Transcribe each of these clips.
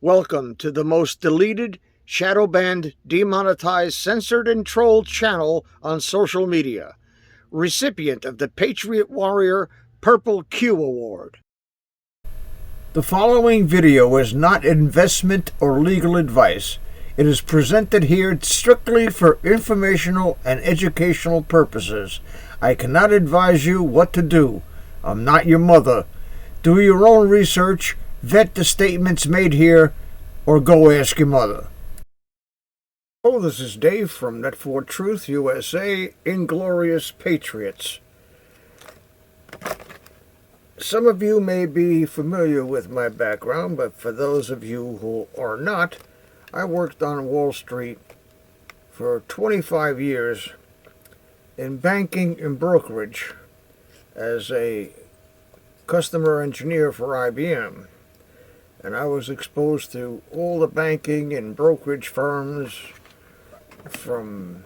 Welcome to the most deleted, shadow banned, demonetized, censored, and trolled channel on social media. Recipient of the Patriot Warrior Purple Q Award. The following video is not investment or legal advice. It is presented here strictly for informational and educational purposes. I cannot advise you what to do. I'm not your mother. Do your own research, vet the statements made here, or go ask your mother. Oh, this is Dave from Net4Truth USA, Inglorious Patriots. Some of you may be familiar with my background, but for those of you who are not, I worked on Wall Street for 25 years in banking and brokerage as a customer engineer for IBM. And I was exposed to all the banking and brokerage firms from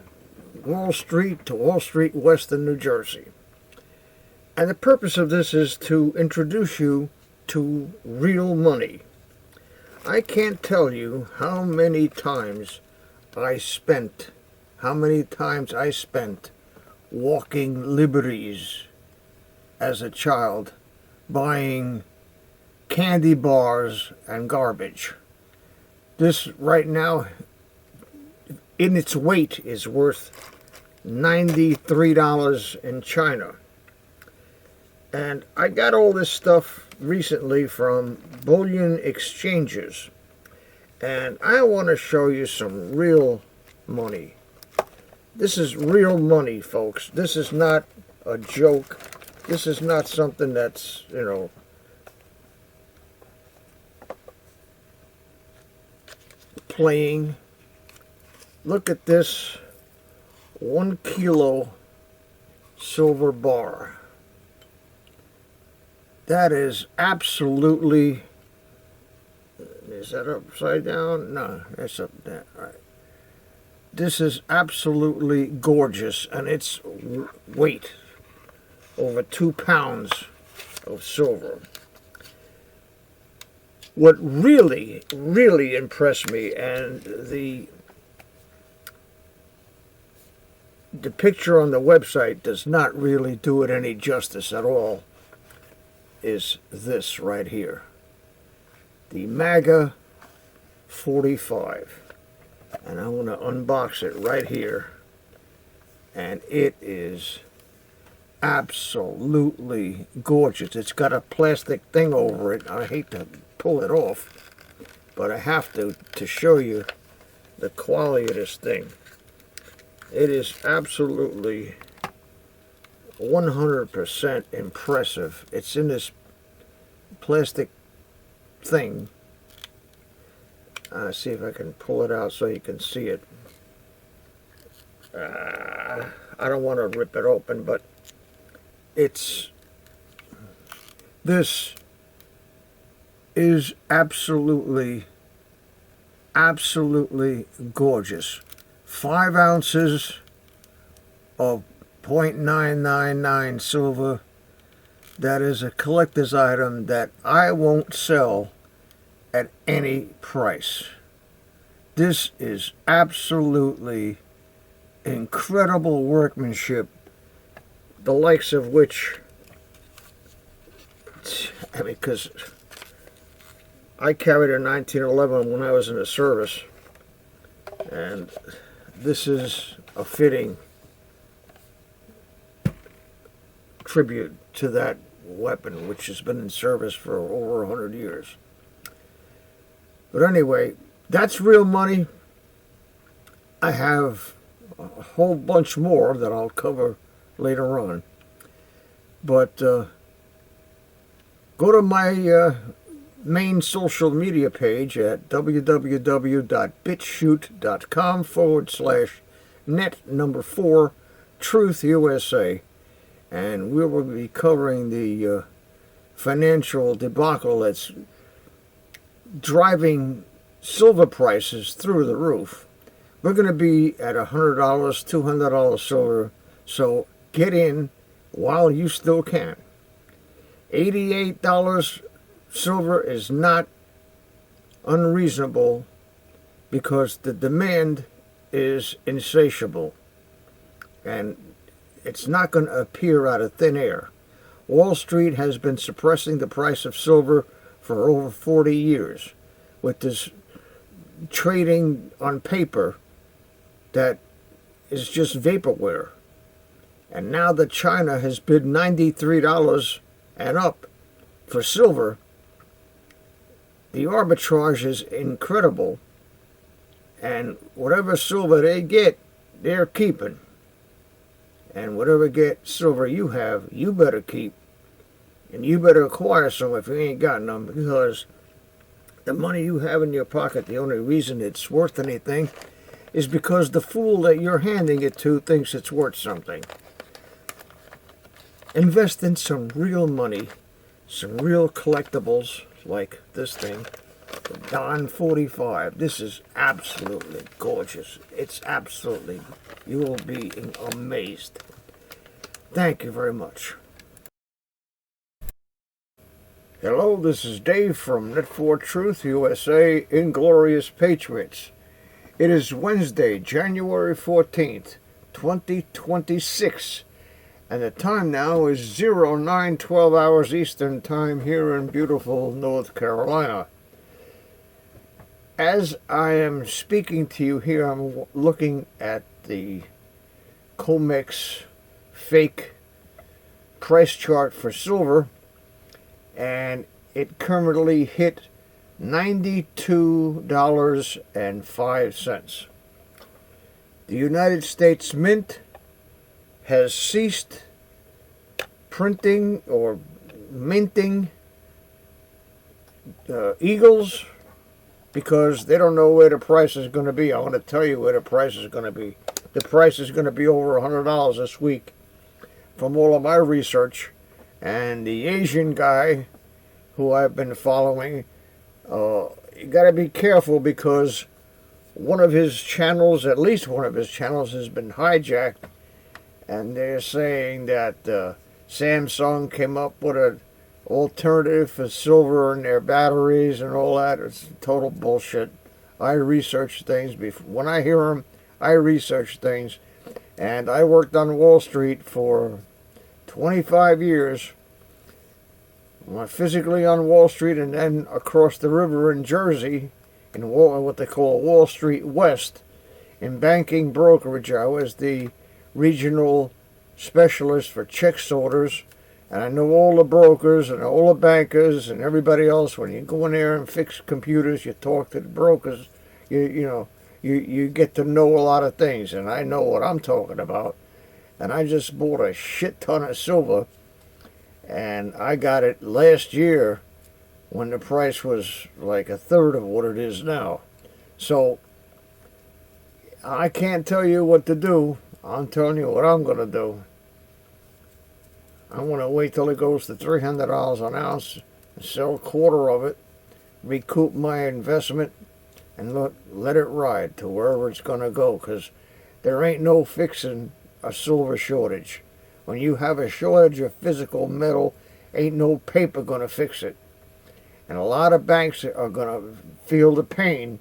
Wall Street to Wall Street West in New Jersey. And the purpose of this is to introduce you to real money. I can't tell you how many times I spent walking liberties as a child, buying candy bars and garbage. This right now, in its weight, is worth $93 in China. And I got all this stuff recently from bullion exchanges. And I want to show you some real money. This is real money, folks. This is not a joke. This is not something that's, playing. Look at this 1 kilo silver bar. That is absolutely, is that upside down? No, that's up there. All right. This is absolutely gorgeous, and its weight over 2 pounds of silver. What really, really impressed me, and the picture on the website does not really do it any justice at all, is this right here. The MAGA 45. And I'm going to unbox it right here. And it is absolutely gorgeous. It's got a plastic thing over it. I hate to pull it off, but I have to show you the quality of this thing. It is absolutely 100% impressive. It's in this plastic thing. See if I can pull it out so you can see it. I don't want to rip it open, but this is absolutely gorgeous. 5 ounces of 0.999 silver. That is a collector's item that I won't sell at any price. This is absolutely incredible workmanship, the likes of which, because I carried a 1911 when I was in the service, and this is a fitting tribute to that weapon, which has been in service for over 100 years. But anyway, that's real money. I have a whole bunch more that I'll cover later on. But go to my main social media page at www.bitshoot.com/net4truth USA, and we will be covering the financial debacle that's driving silver prices through the roof. We're going to be at $100, $200 silver, so get in while you still can. $88 silver is not unreasonable because the demand is insatiable, and it's not going to appear out of thin air. Wall Street has been suppressing the price of silver for over 40 years with this trading on paper that is just vaporware. And now that China has bid $93 and up for silver, the arbitrage is incredible. And whatever silver they get, they're keeping. And whatever silver you have, you better keep. And you better acquire some if you ain't got none, because the money you have in your pocket, the only reason it's worth anything is because the fool that you're handing it to thinks it's worth something. Invest in some real money, some real collectibles like this thing, the N4T25. This is absolutely gorgeous. It's absolutely, you will be amazed. Thank you very much. Hello, this is Dave from Net4Truth USA, Inglorious Patriots. It is Wednesday, January 14th, 2026, and the time now is 09:12 hours Eastern Time here in beautiful North Carolina. As I am speaking to you here, I'm looking at the COMEX fake price chart for silver, and it currently hit $92.05. The United States Mint has ceased printing or minting eagles because they don't know where the price is going to be. I want to tell you where the price is going to be. The price is going to be over $100 this week from all of my research. And the Asian guy who I've been following, you got to be careful because one of his channels, at least one of his channels, has been hijacked. And they're saying that Samsung came up with an alternative for silver in their batteries and all that. It's total bullshit. I research things before. When I hear them, I research things. And I worked on Wall Street for 25 years. Physically on Wall Street and then across the river in Jersey, in what they call Wall Street West, in banking brokerage. I was the regional specialist for check sorters, and I know all the brokers and all the bankers and everybody else. When you go in there and fix computers, you talk to the brokers, you get to know a lot of things, and I know what I'm talking about. And I just bought a shit ton of silver, and I got it last year when the price was like a third of what it is now. So I can't tell you what to do. I'm telling you what I'm going to do. I want to wait till it goes to $300 an ounce and sell a quarter of it, recoup my investment, and let it ride to wherever it's going to go, because there ain't no fixing a silver shortage. When you have a shortage of physical metal, ain't no paper going to fix it. And a lot of banks are going to feel the pain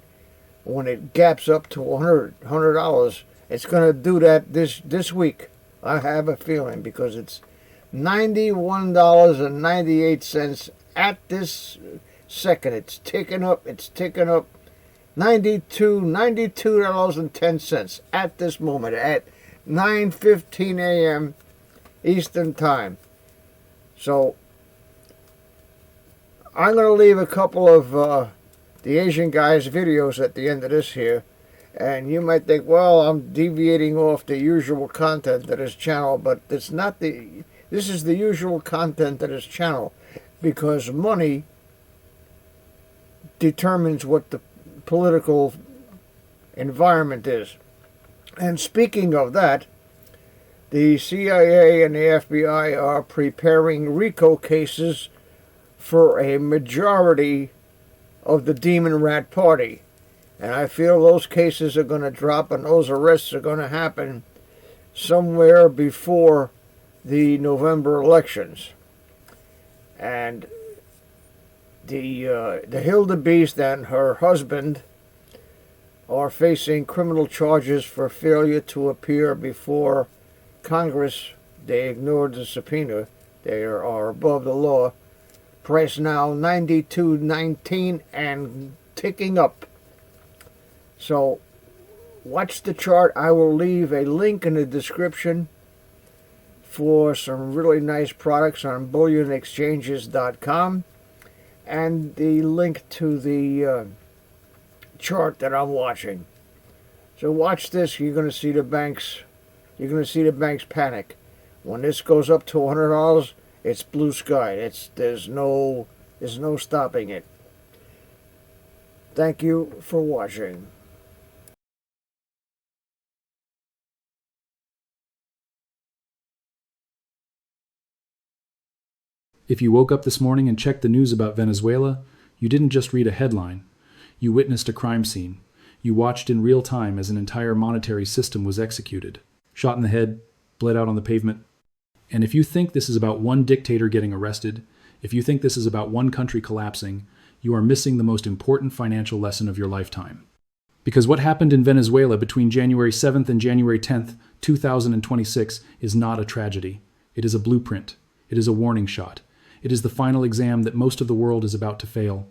when it gaps up to $100. It's going to do that this week. I have a feeling, because it's $91.98 at this second. It's ticking up. It's ticking up. $92.10 at this moment at 9:15 a.m. Eastern Time. So I'm going to leave a couple of the Asian guy's videos at the end of this here. And you might think, well, I'm deviating off the usual content of this channel, but it's not this is the usual content of this channel, because money determines what the political environment is. And speaking of that, the CIA and the FBI are preparing RICO cases for a majority of the Demon Rat Party. And I feel those cases are going to drop, and those arrests are going to happen somewhere before the November elections. And The Hildebeest and her husband are facing criminal charges for failure to appear before Congress. They ignored the subpoena. They are above the law. Price now $92.19 and ticking up. So watch the chart. I will leave a link in the description for some really nice products on bullionexchanges.com and the link to the chart that I'm watching. So watch this. You're going to see the banks. You're going to see the banks panic. When this goes up to $100, it's blue sky. There's no stopping it. Thank you for watching. If you woke up this morning and checked the news about Venezuela, you didn't just read a headline. You witnessed a crime scene. You watched in real time as an entire monetary system was executed. Shot in the head, bled out on the pavement. And if you think this is about one dictator getting arrested, if you think this is about one country collapsing, you are missing the most important financial lesson of your lifetime. Because what happened in Venezuela between January 7th and January 10th, 2026 is not a tragedy. It is a blueprint. It is a warning shot. It is the final exam that most of the world is about to fail.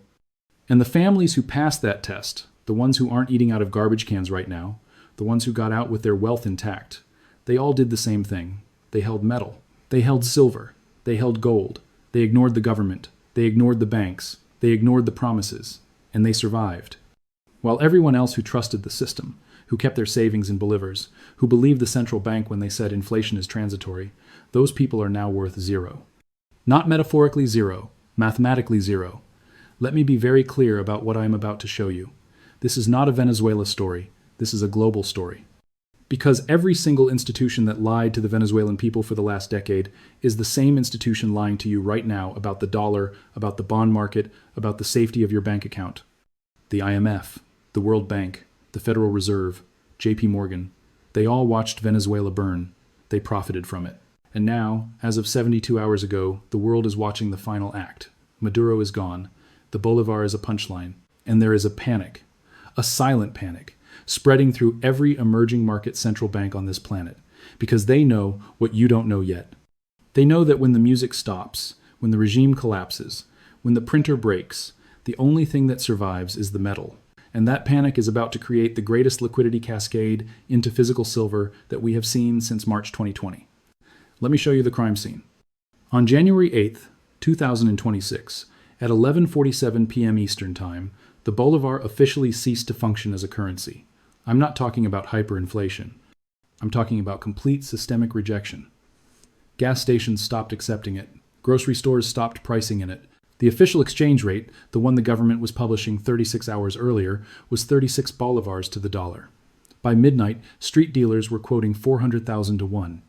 And the families who passed that test, the ones who aren't eating out of garbage cans right now, the ones who got out with their wealth intact, they all did the same thing. They held metal. They held silver. They held gold. They ignored the government. They ignored the banks. They ignored the promises. And they survived. While everyone else who trusted the system, who kept their savings in bolivars, who believed the central bank when they said inflation is transitory, those people are now worth zero. Not metaphorically zero, mathematically zero. Let me be very clear about what I am about to show you. This is not a Venezuela story. This is a global story. Because every single institution that lied to the Venezuelan people for the last decade is the same institution lying to you right now about the dollar, about the bond market, about the safety of your bank account. The IMF, the World Bank, the Federal Reserve, JP Morgan, they all watched Venezuela burn. They profited from it. And now, as of 72 hours ago, the world is watching the final act. Maduro is gone. The Bolivar is a punchline. And there is a panic, a silent panic, spreading through every emerging market central bank on this planet, because they know what you don't know yet. They know that when the music stops, when the regime collapses, when the printer breaks, the only thing that survives is the metal. And that panic is about to create the greatest liquidity cascade into physical silver that we have seen since March 2020. Let me show you the crime scene. On January 8th, 2026, at 11:47 p.m. Eastern Time, the Bolivar officially ceased to function as a currency. I'm not talking about hyperinflation. I'm talking about complete systemic rejection. Gas stations stopped accepting it. Grocery stores stopped pricing in it. The official exchange rate, the one the government was publishing 36 hours earlier, was 36 bolivars to the dollar. By midnight, street dealers were quoting 400,000 to 1.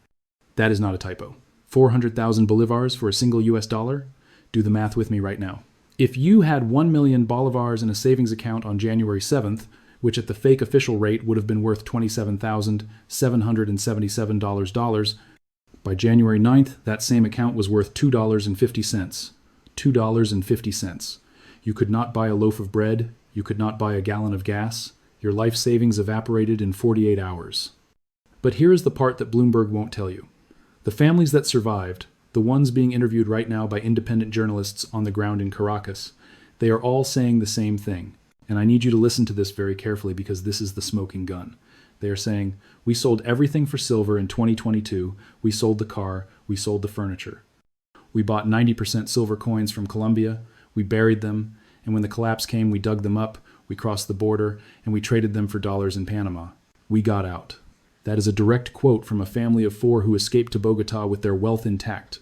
That is not a typo. 400,000 bolivars for a single US dollar? Do the math with me right now. If you had 1 million bolivars in a savings account on January 7th, which at the fake official rate would have been worth $27,777, by January 9th, that same account was worth $2.50. $2.50. You could not buy a loaf of bread. You could not buy a gallon of gas. Your life savings evaporated in 48 hours. But here is the part that Bloomberg won't tell you. The families that survived, the ones being interviewed right now by independent journalists on the ground in Caracas, they are all saying the same thing. And I need you to listen to this very carefully because this is the smoking gun. They are saying, we sold everything for silver in 2022. We sold the car. We sold the furniture. We bought 90% silver coins from Colombia. We buried them. And when the collapse came, we dug them up. We crossed the border and we traded them for dollars in Panama. We got out. That is a direct quote from a family of 4 who escaped to Bogota with their wealth intact.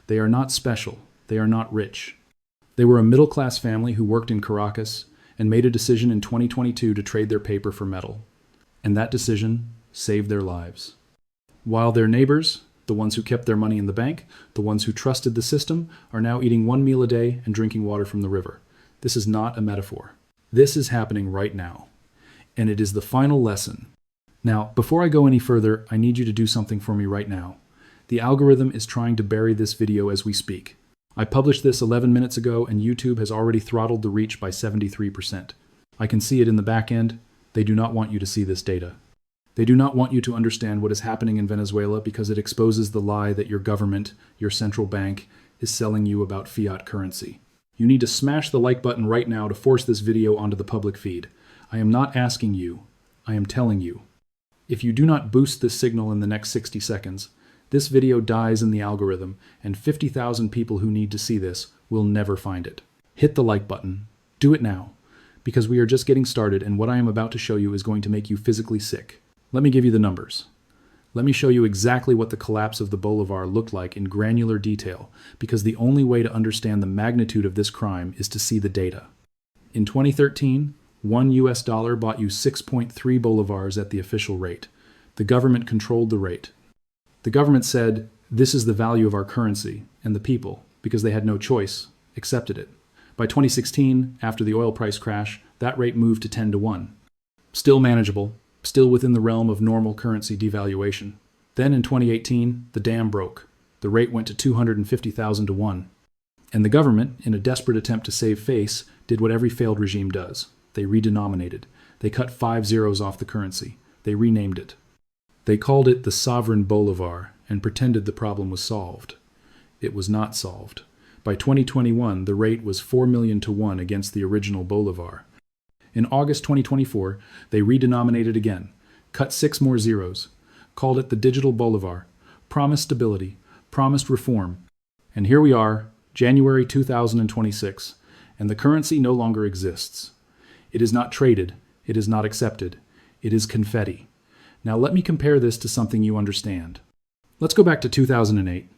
They are not special. They are not rich. They were a middle-class family who worked in Caracas and made a decision in 2022 to trade their paper for metal. And that decision saved their lives. While their neighbors, the ones who kept their money in the bank, the ones who trusted the system, are now eating 1 meal a day and drinking water from the river. This is not a metaphor. This is happening right now. And it is the final lesson. Now, before I go any further, I need you to do something for me right now. The algorithm is trying to bury this video as we speak. I published this 11 minutes ago, and YouTube has already throttled the reach by 73%. I can see it in the back end. They do not want you to see this data. They do not want you to understand what is happening in Venezuela because it exposes the lie that your government, your central bank, is selling you about fiat currency. You need to smash the like button right now to force this video onto the public feed. I am not asking you. I am telling you. If you do not boost this signal in the next 60 seconds, this video dies in the algorithm, and 50,000 people who need to see this will never find it. Hit the like button. Do it now, because we are just getting started, and what I am about to show you is going to make you physically sick. Let me give you the numbers. Let me show you exactly what the collapse of the bolivar looked like in granular detail, because the only way to understand the magnitude of this crime is to see the data. In 2013, $1 US bought you 6.3 bolivars at the official rate. The government controlled the rate. The government said, this is the value of our currency, and the people, because they had no choice, accepted it. By 2016, after the oil price crash, that rate moved to 10 to 1. Still manageable, still within the realm of normal currency devaluation. Then in 2018, the dam broke. The rate went to 250,000 to 1. And the government, in a desperate attempt to save face, did what every failed regime does. They redenominated. They cut 5 zeros off the currency. They renamed it. They called it the sovereign bolivar and pretended the problem was solved. It was not solved. By 2021, the rate was 4 million to 1 against the original bolivar. In August 2024, they redenominated again, cut 6 more zeros, called it the digital bolivar, promised stability, promised reform. And here we are, January 2026, and the currency no longer exists. It is not traded. It is not accepted. It is confetti. Now let me compare this to something you understand. Let's go back to 2008.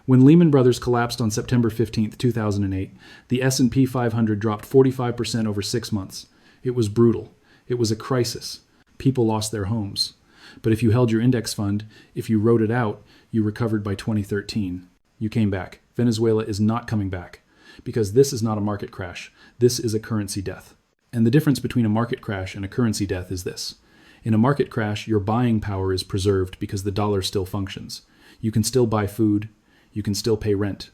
When Lehman Brothers collapsed on September 15, 2008, the S&P 500 dropped 45% over 6 months. It was brutal. It was a crisis. People lost their homes. But if you held your index fund, if you wrote it out, you recovered by 2013. You came back. Venezuela is not coming back, because this is not a market crash. This is a currency death. And the difference between a market crash and a currency death is this. In a market crash, your buying power is preserved because the dollar still functions. You can still buy food. You can still pay rent.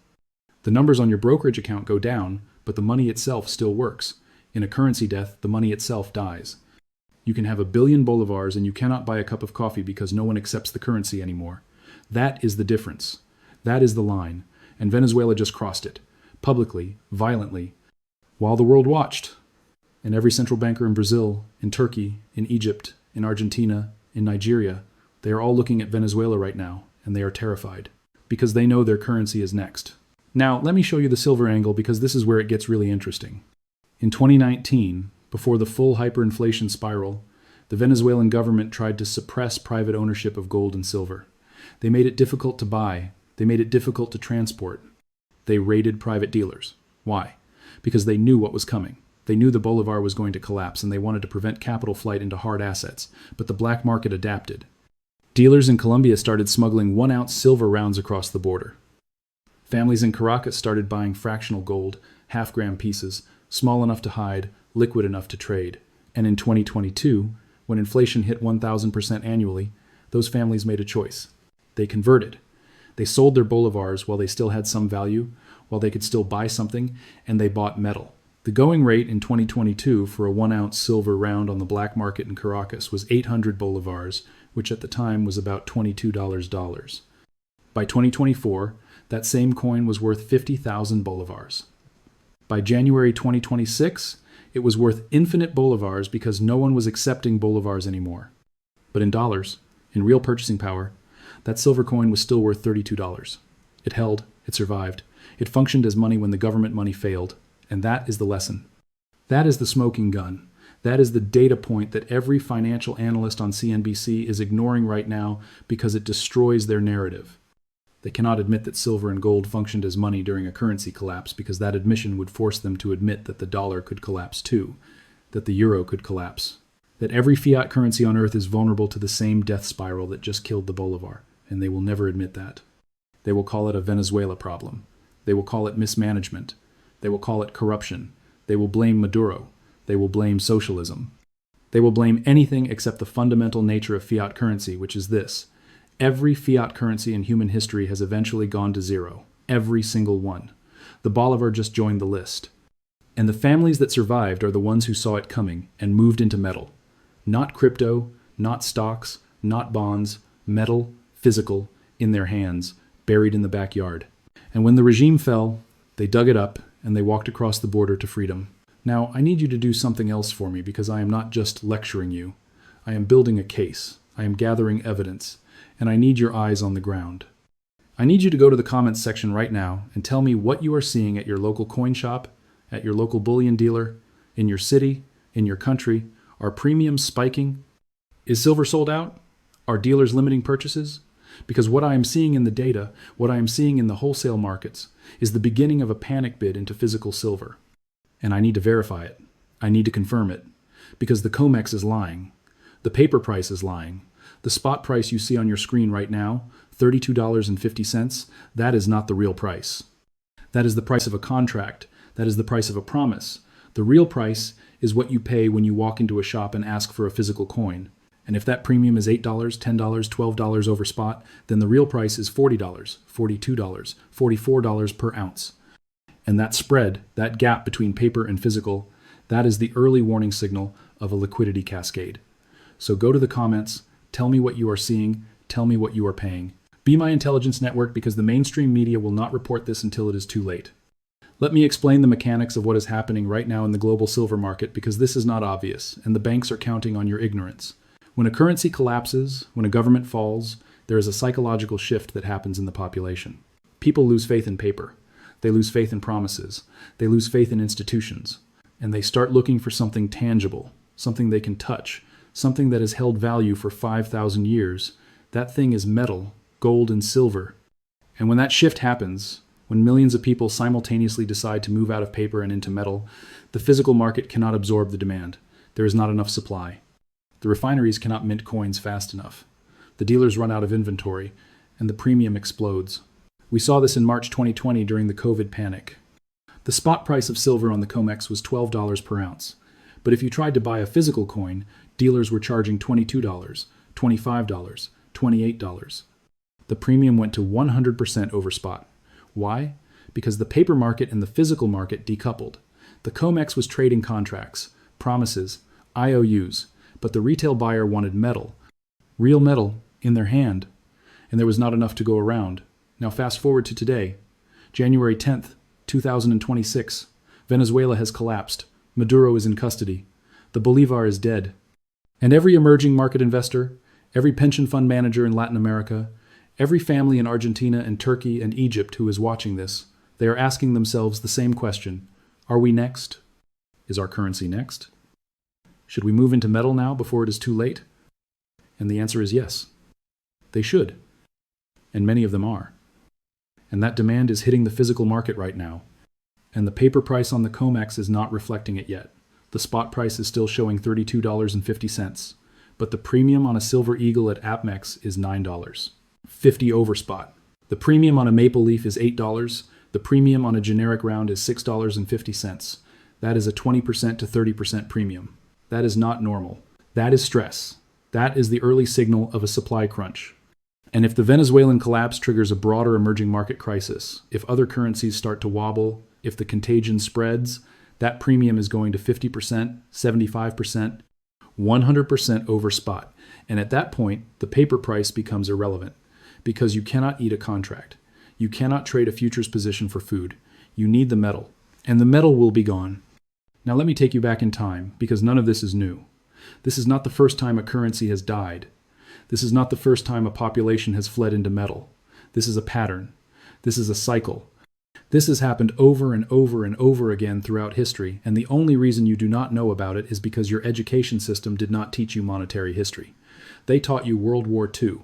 The numbers on your brokerage account go down, but the money itself still works. In a currency death, the money itself dies. You can have 1 billion bolivars and you cannot buy a cup of coffee because no one accepts the currency anymore. That is the difference. That is the line. And Venezuela just crossed it. Publicly, violently, while the world watched. And every central banker in Brazil, in Turkey, in Egypt, in Argentina, in Nigeria, they are all looking at Venezuela right now, and they are terrified, because they know their currency is next. Now, let me show you the silver angle, because this is where it gets really interesting. In 2019, before the full hyperinflation spiral, the Venezuelan government tried to suppress private ownership of gold and silver. They made it difficult to buy. They made it difficult to transport. They raided private dealers. Why? Because they knew what was coming. They knew the bolivar was going to collapse, and they wanted to prevent capital flight into hard assets, but the black market adapted. Dealers in Colombia started smuggling 1-ounce silver rounds across the border. Families in Caracas started buying fractional gold, half-gram pieces, small enough to hide, liquid enough to trade. And in 2022, when inflation hit 1,000% annually, those families made a choice. They converted. They sold their bolivars while they still had some value, while they could still buy something, and they bought metal. The going rate in 2022 for a 1-ounce silver round on the black market in Caracas was 800 bolivars, which at the time was about $22. By 2024, that same coin was worth 50,000 bolivars. By January 2026, it was worth infinite bolivars because no one was accepting bolivars anymore. But in dollars, in real purchasing power, that silver coin was still worth $32. It held, it survived. It functioned as money when the government money failed. And that is the lesson. That is the smoking gun. That is the data point that every financial analyst on CNBC is ignoring right now because it destroys their narrative. They cannot admit that silver and gold functioned as money during a currency collapse because that admission would force them to admit that the dollar could collapse too, that the euro could collapse, that every fiat currency on earth is vulnerable to the same death spiral that just killed the bolivar, and they will never admit that. They will call it a Venezuela problem. They will call it mismanagement. They will call it corruption. They will blame Maduro. They will blame socialism. They will blame anything except the fundamental nature of fiat currency, which is this. Every fiat currency in human history has eventually gone to zero. Every single one. The Bolivar just joined the list. And the families that survived are the ones who saw it coming and moved into metal. Not crypto, not stocks, not bonds, metal, physical, in their hands, buried in the backyard. And when the regime fell, they dug it up and they walked across the border to freedom. Now, I need you to do something else for me because I am not just lecturing you. I am building a case. I am gathering evidence. And I need your eyes on the ground. I need you to go to the comments section right now and tell me what you are seeing at your local coin shop, at your local bullion dealer, in your city, in your country. Are premiums spiking? Is silver sold out? Are dealers limiting purchases? Because what I am seeing in the data, what I am seeing in the wholesale markets, is the beginning of a panic bid into physical silver. And I need to verify it. I need to confirm it. Because the COMEX is lying. The paper price is lying. The spot price you see on your screen right now, $32.50, that is not the real price. That is the price of a contract. That is the price of a promise. The real price is what you pay when you walk into a shop and ask for a physical coin. And if that premium is $8, $10, $12 over spot, then the real price is $40, $42, $44 per ounce. And that spread, that gap between paper and physical, that is the early warning signal of a liquidity cascade. So go to the comments, tell me what you are seeing, tell me what you are paying. Be my intelligence network because the mainstream media will not report this until it is too late. Let me explain the mechanics of what is happening right now in the global silver market because this is not obvious, and the banks are counting on your ignorance. When a currency collapses, when a government falls, there is a psychological shift that happens in the population. People lose faith in paper. They lose faith in promises. They lose faith in institutions. And they start looking for something tangible, something they can touch, something that has held value for 5,000 years. That thing is metal, gold and silver. And when that shift happens, when millions of people simultaneously decide to move out of paper and into metal, the physical market cannot absorb the demand. There is not enough supply. The refineries cannot mint coins fast enough. The dealers run out of inventory, and the premium explodes. We saw this in March 2020 during the COVID panic. The spot price of silver on the COMEX was $12 per ounce. But if you tried to buy a physical coin, dealers were charging $22, $25, $28. The premium went to 100% over spot. Why? Because the paper market and the physical market decoupled. The COMEX was trading contracts, promises, IOUs, but the retail buyer wanted metal, real metal, in their hand, and there was not enough to go around. Now fast forward to today, January 10th, 2026. Venezuela has collapsed. Maduro is in custody. The Bolivar is dead. And every emerging market investor, every pension fund manager in Latin America, every family in Argentina and Turkey and Egypt who is watching this, they are asking themselves the same question. Are we next? Is our currency next? Should we move into metal now before it is too late? And the answer is yes. They should. And many of them are. And that demand is hitting the physical market right now. And the paper price on the COMEX is not reflecting it yet. The spot price is still showing $32.50. But the premium on a Silver Eagle at APMEX is $9. 50 over spot. The premium on a maple leaf is $8. The premium on a generic round is $6.50. That is a 20% to 30% premium. That is not normal. That is stress. That is the early signal of a supply crunch. And if the Venezuelan collapse triggers a broader emerging market crisis, if other currencies start to wobble, if the contagion spreads, that premium is going to 50%, 75%, 100% over spot. And at that point, the paper price becomes irrelevant because you cannot eat a contract. You cannot trade a futures position for food. You need the metal, and the metal will be gone. Now let me take you back in time because none of this is new. This is not the first time a currency has died. This is not the first time a population has fled into metal. This is a pattern. This is a cycle. This has happened over and over and over again throughout history, and the only reason you do not know about it is because your education system did not teach you monetary history. They taught you World War II.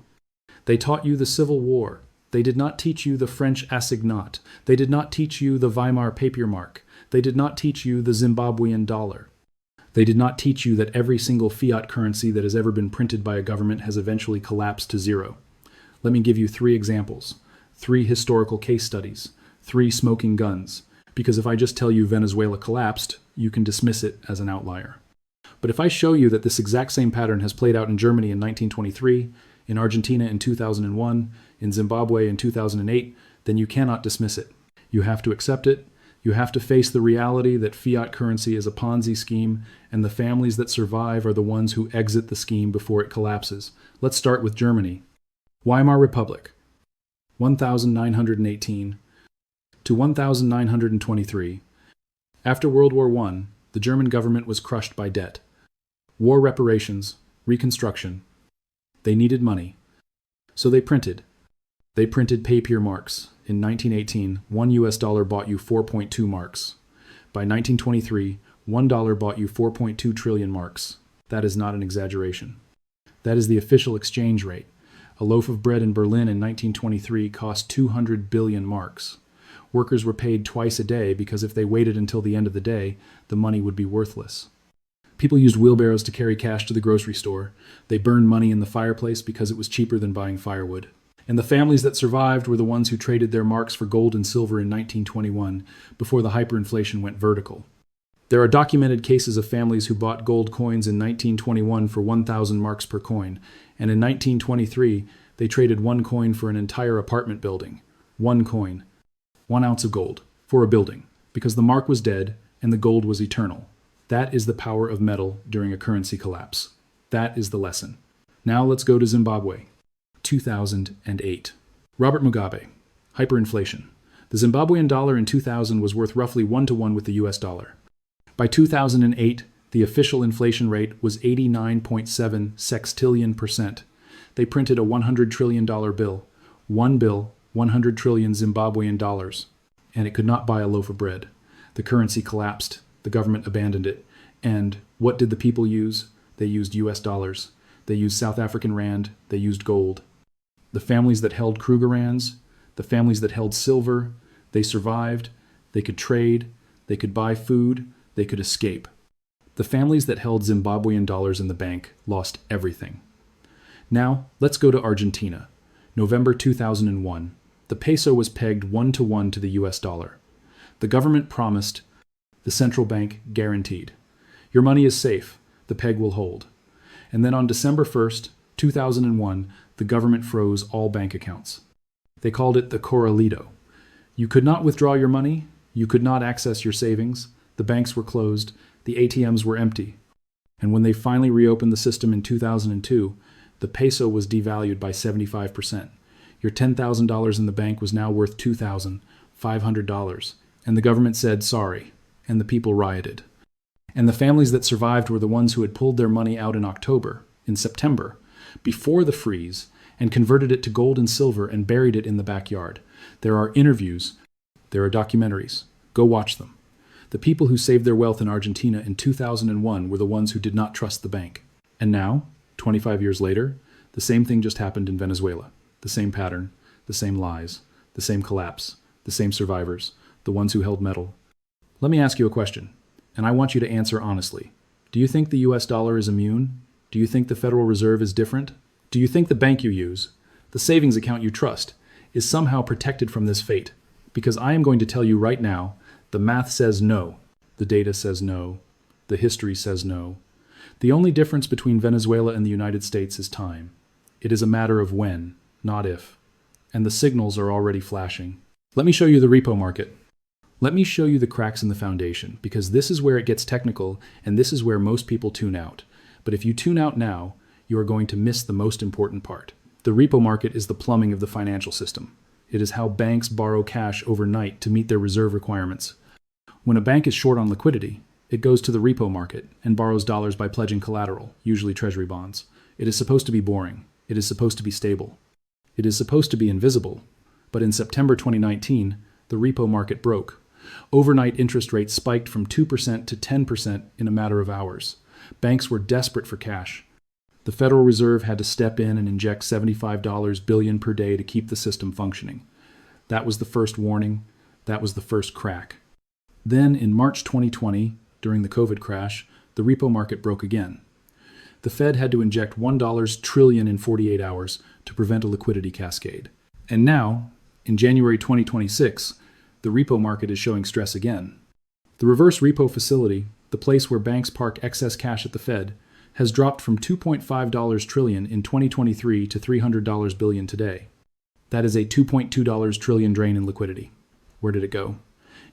They taught you the Civil War. They did not teach you the French assignat. They did not teach you the Weimar Papiermark. They did not teach you the Zimbabwean dollar. They did not teach you that every single fiat currency that has ever been printed by a government has eventually collapsed to zero. Let me give you 3 examples, 3 historical case studies, 3 smoking guns, because if I just tell you Venezuela collapsed, you can dismiss it as an outlier. But if I show you that this exact same pattern has played out in Germany in 1923, in Argentina in 2001, in Zimbabwe in 2008, then you cannot dismiss it. You have to accept it. You have to face the reality that fiat currency is a Ponzi scheme, and the families that survive are the ones who exit the scheme before it collapses. Let's start with Germany. Weimar Republic, 1918 to 1923. After World War I, the German government was crushed by debt. War reparations, reconstruction. They needed money. So they printed. They printed papier marks. In 1918, $1 bought you 4.2 marks. By 1923, $1 bought you 4.2 trillion marks. That is not an exaggeration. That is the official exchange rate. A loaf of bread in Berlin in 1923 cost 200 billion marks. Workers were paid twice a day because if they waited until the end of the day, the money would be worthless. People used wheelbarrows to carry cash to the grocery store. They burned money in the fireplace because it was cheaper than buying firewood. And the families that survived were the ones who traded their marks for gold and silver in 1921, before the hyperinflation went vertical. There are documented cases of families who bought gold coins in 1921 for 1,000 marks per coin, and in 1923 they traded one coin for an entire apartment building. One coin. 1 ounce of gold. For a building. Because the mark was dead and the gold was eternal. That is the power of metal during a currency collapse. That is the lesson. Now let's go to Zimbabwe. 2008. Robert Mugabe. Hyperinflation. The Zimbabwean dollar in 2000 was worth roughly 1-to-1 with the US dollar. By 2008, the official inflation rate was 89.7 sextillion%. They printed a $100 trillion bill. One bill, 100 trillion Zimbabwean dollars. And it could not buy a loaf of bread. The currency collapsed. The government abandoned it. And what did the people use? They used US dollars. They used South African rand. They used gold. The families that held Krugerrands, the families that held silver, they survived. They could trade. They could buy food. They could escape. The families that held Zimbabwean dollars in the bank lost everything. Now, let's go to Argentina. November 2001. The peso was pegged 1-to-1 to the US dollar. The government promised, the central bank guaranteed. Your money is safe. The peg will hold. And then on December 1st, 2001, the government froze all bank accounts. They called it the Corralito. You could not withdraw your money. You could not access your savings. The banks were closed. The ATMs were empty. And when they finally reopened the system in 2002, the peso was devalued by 75%. Your $10,000 in the bank was now worth $2,500. And the government said sorry. And the people rioted. And the families that survived were the ones who had pulled their money out in October, in September, before the freeze, and converted it to gold and silver and buried it in the backyard. There are interviews. There are documentaries. Go watch them. The people who saved their wealth in Argentina in 2001 were the ones who did not trust the bank. And now, 25 years later, the same thing just happened in Venezuela. The same pattern, the same lies, the same collapse, the same survivors, the ones who held metal. Let me ask you a question, and I want you to answer honestly. Do you think the US dollar is immune? Do you think the Federal Reserve is different? Do you think the bank you use, the savings account you trust, is somehow protected from this fate? Because I am going to tell you right now, the math says no. The data says no. The history says no. The only difference between Venezuela and the United States is time. It is a matter of when, not if. And the signals are already flashing. Let me show you the repo market. Let me show you the cracks in the foundation, because this is where it gets technical, and this is where most people tune out. But if you tune out now, you are going to miss the most important part. The repo market is the plumbing of the financial system. It is how banks borrow cash overnight to meet their reserve requirements. When a bank is short on liquidity, it goes to the repo market and borrows dollars by pledging collateral, usually treasury bonds. It is supposed to be boring. It is supposed to be stable. It is supposed to be invisible. But in September 2019, the repo market broke. Overnight interest rates spiked from 2% to 10% in a matter of hours. Banks were desperate for cash. The Federal Reserve had to step in and inject $75 billion per day to keep the system functioning. That was the first warning. That was the first crack. Then, in March 2020, during the COVID crash, the repo market broke again. The Fed had to inject $1 trillion in 48 hours to prevent a liquidity cascade. And now, in January 2026, the repo market is showing stress again. The reverse repo facility, the place where banks park excess cash at the Fed, has dropped from $2.5 trillion in 2023 to $300 billion today. That is a $2.2 trillion drain in liquidity. Where did it go?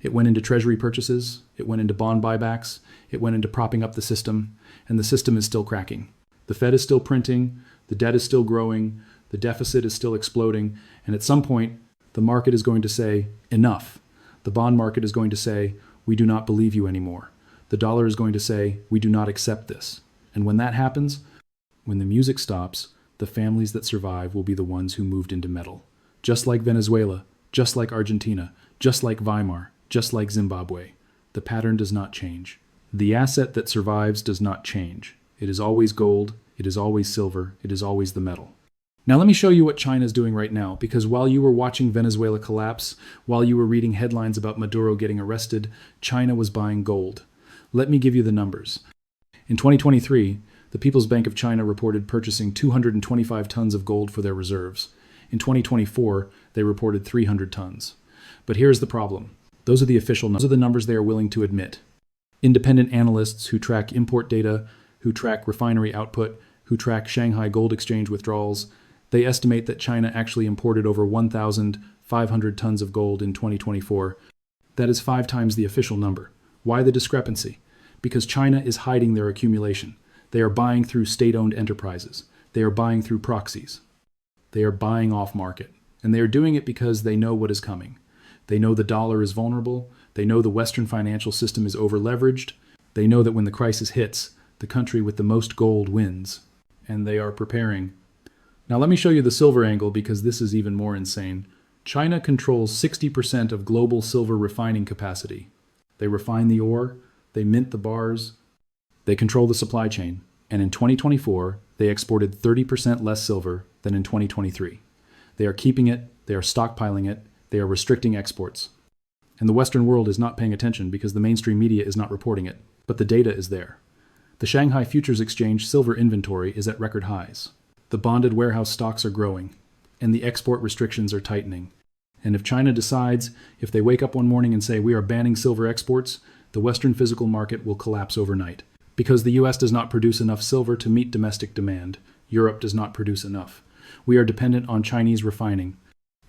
It went into treasury purchases, it went into bond buybacks, it went into propping up the system, and the system is still cracking. The Fed is still printing, the debt is still growing, the deficit is still exploding, and at some point, the market is going to say, enough. The bond market is going to say, we do not believe you anymore. The dollar is going to say, we do not accept this. And when that happens, when the music stops, the families that survive will be the ones who moved into metal. Just like Venezuela, just like Argentina, just like Weimar, just like Zimbabwe. The pattern does not change. The asset that survives does not change. It is always gold, it is always silver, it is always the metal. Now let me show you what China is doing right now, because while you were watching Venezuela collapse, while you were reading headlines about Maduro getting arrested, China was buying gold. Let me give you the numbers. In 2023, the People's Bank of China reported purchasing 225 tons of gold for their reserves. In 2024, they reported 300 tons. But here's the problem. Those are the official numbers. Those are the numbers they are willing to admit. Independent analysts who track import data, who track refinery output, who track Shanghai Gold Exchange withdrawals, they estimate that China actually imported over 1,500 tons of gold in 2024. That is 5 times the official number. Why the discrepancy? Because China is hiding their accumulation. They are buying through state-owned enterprises. They are buying through proxies. They are buying off-market. And they are doing it because they know what is coming. They know the dollar is vulnerable. They know the Western financial system is over-leveraged. They know that when the crisis hits, the country with the most gold wins. And they are preparing. Now let me show you the silver angle, because this is even more insane. China controls 60% of global silver refining capacity. They refine the ore, they mint the bars, they control the supply chain. And in 2024, they exported 30% less silver than in 2023. They are keeping it, they are stockpiling it, they are restricting exports. And the Western world is not paying attention because the mainstream media is not reporting it, but the data is there. The Shanghai Futures Exchange silver inventory is at record highs. The bonded warehouse stocks are growing, and the export restrictions are tightening. And if China decides, if they wake up one morning and say we are banning silver exports, the Western physical market will collapse overnight. Because the US does not produce enough silver to meet domestic demand. Europe does not produce enough. We are dependent on Chinese refining.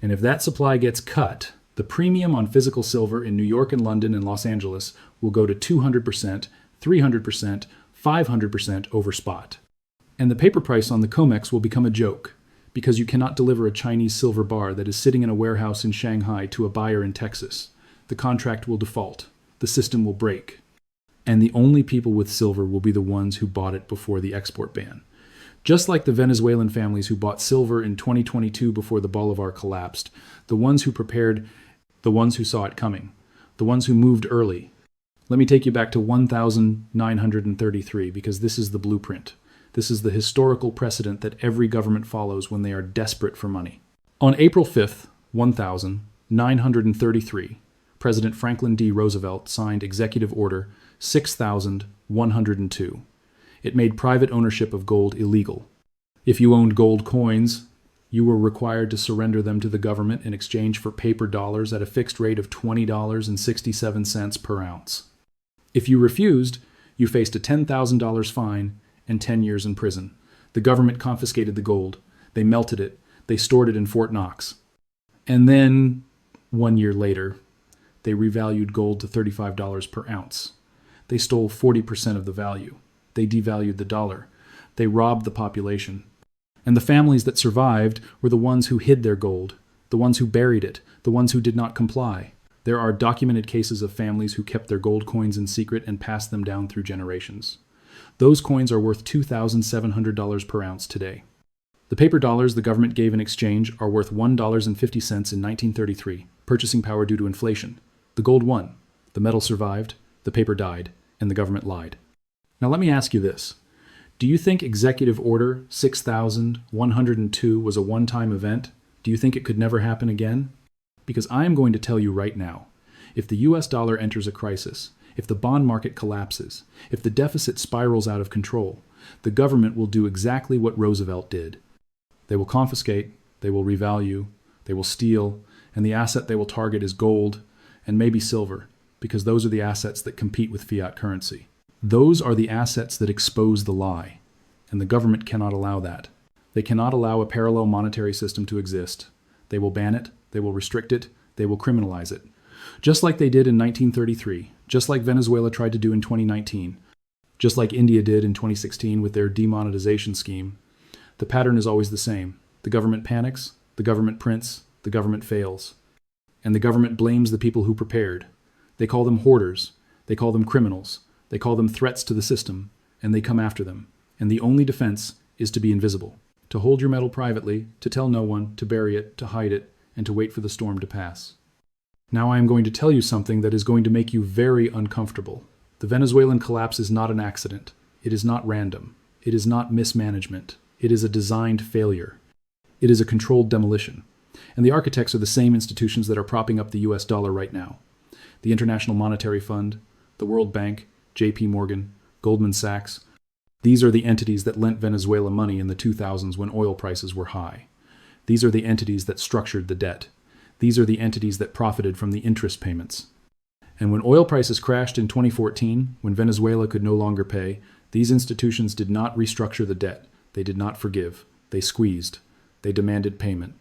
And if that supply gets cut, the premium on physical silver in New York and London and Los Angeles will go to 200%, 300%, 500% over spot. And the paper price on the COMEX will become a joke, because you cannot deliver a Chinese silver bar that is sitting in a warehouse in Shanghai to a buyer in Texas. The contract will default. The system will break. And the only people with silver will be the ones who bought it before the export ban. Just like the Venezuelan families who bought silver in 2022 before the Bolivar collapsed, the ones who prepared, the ones who saw it coming, the ones who moved early. Let me take you back to 1933, because this is the blueprint. This is the historical precedent that every government follows when they are desperate for money. On April 5th, 1933, President Franklin D. Roosevelt signed Executive Order 6102. It made private ownership of gold illegal. If you owned gold coins, you were required to surrender them to the government in exchange for paper dollars at a fixed rate of $20.67 per ounce. If you refused, you faced a $10,000 fine and 10 years in prison. The government confiscated the gold. They melted it. They stored it in Fort Knox. And then, 1 year later, they revalued gold to $35 per ounce. They stole 40% of the value. They devalued the dollar. They robbed the population. And the families that survived were the ones who hid their gold, the ones who buried it, the ones who did not comply. There are documented cases of families who kept their gold coins in secret and passed them down through generations. Those coins are worth $2,700 per ounce today. The paper dollars the government gave in exchange are worth $1.50 in 1933, purchasing power due to inflation. The gold won, the metal survived, the paper died, and the government lied. Now let me ask you this. Do you think Executive Order 6102 was a one-time event? Do you think it could never happen again? Because I am going to tell you right now, if the US dollar enters a crisis, if the bond market collapses, if the deficit spirals out of control, the government will do exactly what Roosevelt did. They will confiscate, they will revalue, they will steal, and the asset they will target is gold and maybe silver, because those are the assets that compete with fiat currency. Those are the assets that expose the lie, and the government cannot allow that. They cannot allow a parallel monetary system to exist. They will ban it, they will restrict it, they will criminalize it. Just like they did in 1933, just like Venezuela tried to do in 2019, just like India did in 2016 with their demonetization scheme, the pattern is always the same. The government panics, the government prints, the government fails. And the government blames the people who prepared. They call them hoarders, they call them criminals, they call them threats to the system, and they come after them. And the only defense is to be invisible, to hold your metal privately, to tell no one, to bury it, to hide it, and to wait for the storm to pass. Now I am going to tell you something that is going to make you very uncomfortable. The Venezuelan collapse is not an accident. It is not random. It is not mismanagement. It is a designed failure. It is a controlled demolition. And the architects are the same institutions that are propping up the US dollar right now. The International Monetary Fund, the World Bank, JP Morgan, Goldman Sachs. These are the entities that lent Venezuela money in the 2000s when oil prices were high. These are the entities that structured the debt. These are the entities that profited from the interest payments. And when oil prices crashed in 2014, when Venezuela could no longer pay, these institutions did not restructure the debt. They did not forgive. They squeezed. They demanded payment.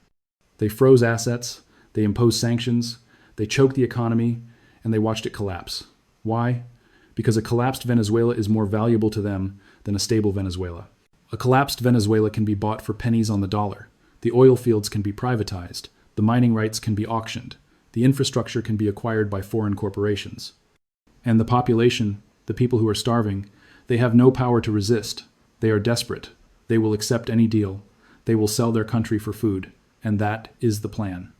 They froze assets. They imposed sanctions. They choked the economy, and they watched it collapse. Why? Because a collapsed Venezuela is more valuable to them than a stable Venezuela. A collapsed Venezuela can be bought for pennies on the dollar. The oil fields can be privatized. The mining rights can be auctioned. The infrastructure can be acquired by foreign corporations. And the population, the people who are starving, they have no power to resist. They are desperate. They will accept any deal. They will sell their country for food. And that is the plan.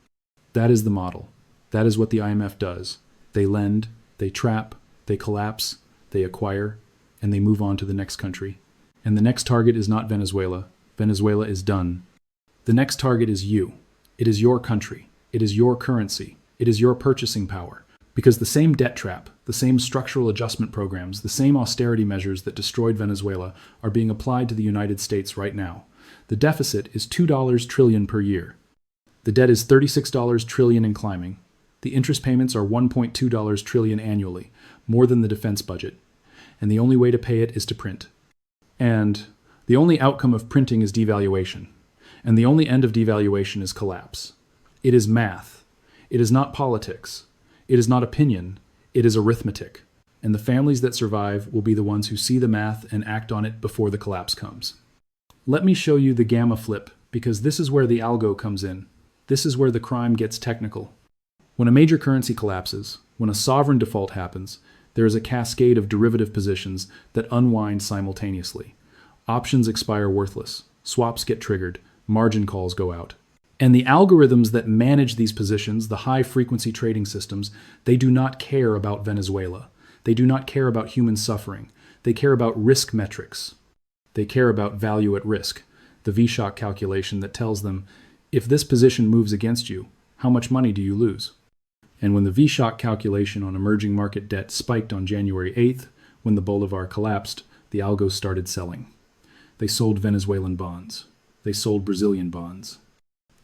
That is the model. That is what the IMF does. They lend, they trap, they collapse, they acquire, and they move on to the next country. And the next target is not Venezuela. Venezuela is done. The next target is you. It is your country. It is your currency. It is your purchasing power. Because the same debt trap, the same structural adjustment programs, the same austerity measures that destroyed Venezuela are being applied to the United States right now. The deficit is $2 trillion per year. The debt is $36 trillion and climbing. The interest payments are $1.2 trillion annually, more than the defense budget. And the only way to pay it is to print. And the only outcome of printing is devaluation. And the only end of devaluation is collapse. It is math. It is not politics. It is not opinion. It is arithmetic. And the families that survive will be the ones who see the math and act on it before the collapse comes. Let me show you the gamma flip, because this is where the algo comes in. This is where the crime gets technical. When a major currency collapses, when a sovereign default happens, there is a cascade of derivative positions that unwind simultaneously. Options expire worthless. Swaps get triggered. Margin calls go out. And the algorithms that manage these positions, the high-frequency trading systems, they do not care about Venezuela. They do not care about human suffering. They care about risk metrics. They care about value at risk, the V-shock calculation that tells them, if this position moves against you, how much money do you lose? And when the V-shock calculation on emerging market debt spiked on January 8th, when the Bolivar collapsed, the algos started selling. They sold Venezuelan bonds. They sold Brazilian bonds.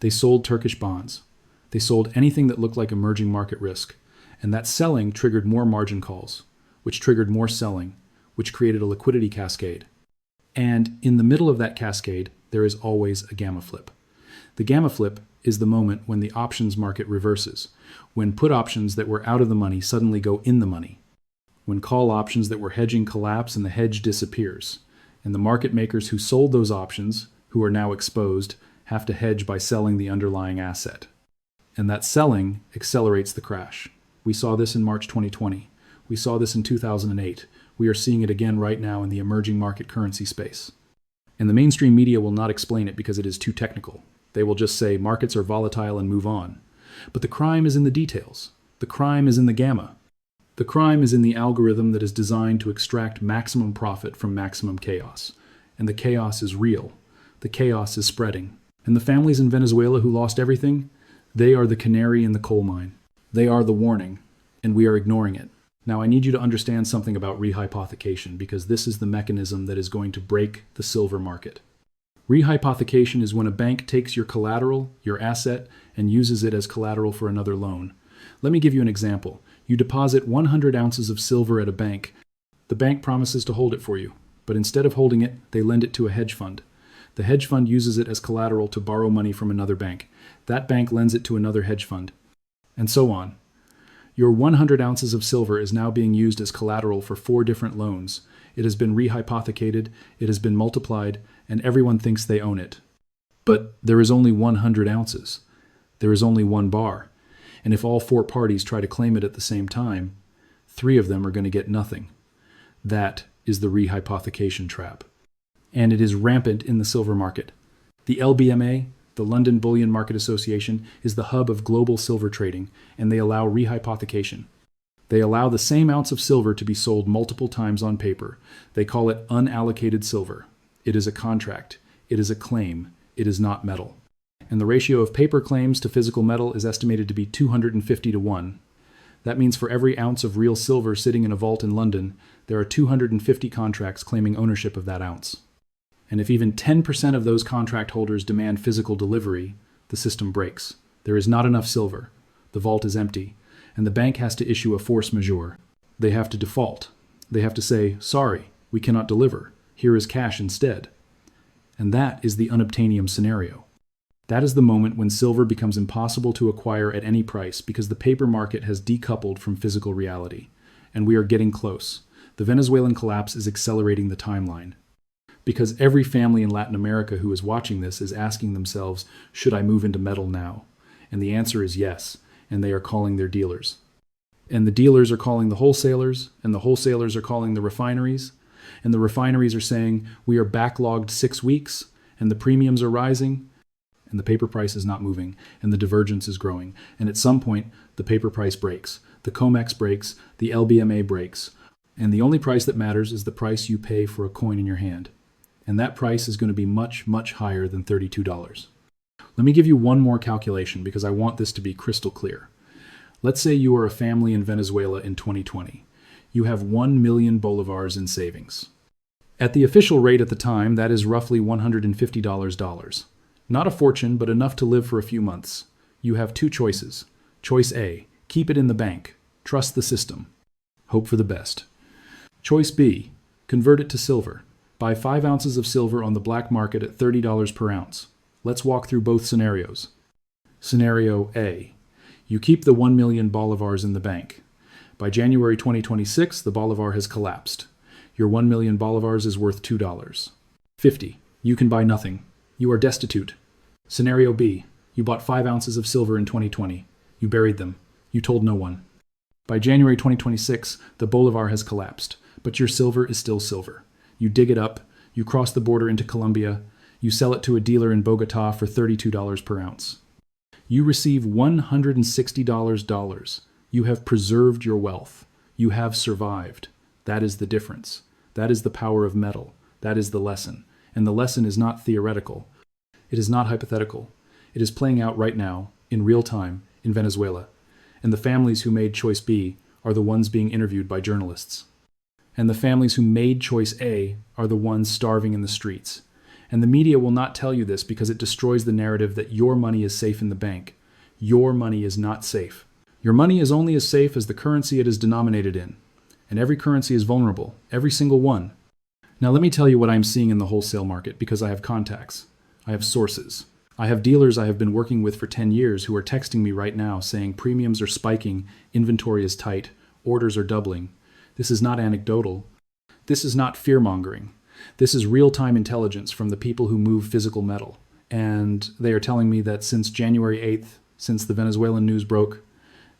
They sold Turkish bonds. They sold anything that looked like emerging market risk. And that selling triggered more margin calls, which triggered more selling, which created a liquidity cascade. And in the middle of that cascade, there is always a gamma flip. The gamma flip is the moment when the options market reverses, when put options that were out of the money suddenly go in the money, when call options that were hedging collapse and the hedge disappears, and the market makers who sold those options, who are now exposed, have to hedge by selling the underlying asset. And that selling accelerates the crash. We saw this in March 2020. We saw this in 2008. We are seeing it again right now in the emerging market currency space. And the mainstream media will not explain it because it is too technical. They will just say markets are volatile and move on. But the crime is in the details. The crime is in the gamma. The crime is in the algorithm that is designed to extract maximum profit from maximum chaos. And the chaos is real. The chaos is spreading. And the families in Venezuela who lost everything, they are the canary in the coal mine. They are the warning, and we are ignoring it. Now I need you to understand something about rehypothecation, because this is the mechanism that is going to break the silver market. Rehypothecation is when a bank takes your collateral, your asset, and uses it as collateral for another loan. Let me give you an example. You deposit 100 ounces of silver at a bank. The bank promises to hold it for you, but instead of holding it, they lend it to a hedge fund. The hedge fund uses it as collateral to borrow money from another bank. That bank lends it to another hedge fund, and so on. Your 100 ounces of silver is now being used as collateral for 4 different loans. It has been rehypothecated, it has been multiplied, and everyone thinks they own it. But there is only 100 ounces. There is only one bar. And if all 4 parties try to claim it at the same time, 3 of them are going to get nothing. That is the rehypothecation trap. And it is rampant in the silver market. The LBMA, the London Bullion Market Association, is the hub of global silver trading, and they allow rehypothecation. They allow the same ounce of silver to be sold multiple times on paper. They call it unallocated silver. It is a contract. It is a claim. It is not metal. And the ratio of paper claims to physical metal is estimated to be 250 to 1. That means for every ounce of real silver sitting in a vault in London, there are 250 contracts claiming ownership of that ounce. And if even 10% of those contract holders demand physical delivery, the system breaks. There is not enough silver. The vault is empty. And the bank has to issue a force majeure. They have to default. They have to say, sorry, we cannot deliver. Here is cash instead. And that is the unobtainium scenario. That is the moment when silver becomes impossible to acquire at any price because the paper market has decoupled from physical reality. And we are getting close. The Venezuelan collapse is accelerating the timeline. Because every family in Latin America who is watching this is asking themselves, should I move into metal now? And the answer is yes, and they are calling their dealers. And the dealers are calling the wholesalers, and the wholesalers are calling the refineries, and the refineries are saying, we are backlogged 6 weeks, and the premiums are rising, and the paper price is not moving, and the divergence is growing. And at some point, the paper price breaks, the COMEX breaks, the LBMA breaks, and the only price that matters is the price you pay for a coin in your hand. And that price is going to be much, much higher than $32. Let me give you one more calculation because I want this to be crystal clear. Let's say you are a family in Venezuela in 2020. You have 1 million bolivars in savings. At the official rate at the time, that is roughly $150. Not a fortune, but enough to live for a few months. You have 2 choices. Choice A, keep it in the bank. Trust the system. Hope for the best. Choice B, convert it to silver. Buy 5 ounces of silver on the black market at $30 per ounce. Let's walk through both scenarios. Scenario A. You keep the 1 million bolivars in the bank. By January 2026, the bolivar has collapsed. Your 1 million bolivars is worth $2. 50. You can buy nothing. You are destitute. Scenario B. You bought 5 ounces of silver in 2020. You buried them. You told no one. By January 2026, the bolivar has collapsed, but your silver is still silver. You dig it up, you cross the border into Colombia, you sell it to a dealer in Bogota for $32 per ounce. You receive $160. You have preserved your wealth. You have survived. That is the difference. That is the power of metal. That is the lesson. And the lesson is not theoretical. It is not hypothetical. It is playing out right now, in real time, in Venezuela. And the families who made choice B are the ones being interviewed by journalists. And the families who made choice A are the ones starving in the streets. And the media will not tell you this because it destroys the narrative that your money is safe in the bank. Your money is not safe. Your money is only as safe as the currency it is denominated in. And every currency is vulnerable, every single one. Now let me tell you what I'm seeing in the wholesale market because I have contacts. I have sources. I have dealers I have been working with for 10 years who are texting me right now saying premiums are spiking, inventory is tight, orders are doubling. This is not anecdotal. This is not fear-mongering. This is real-time intelligence from the people who move physical metal. And they are telling me that since January 8th, since the Venezuelan news broke,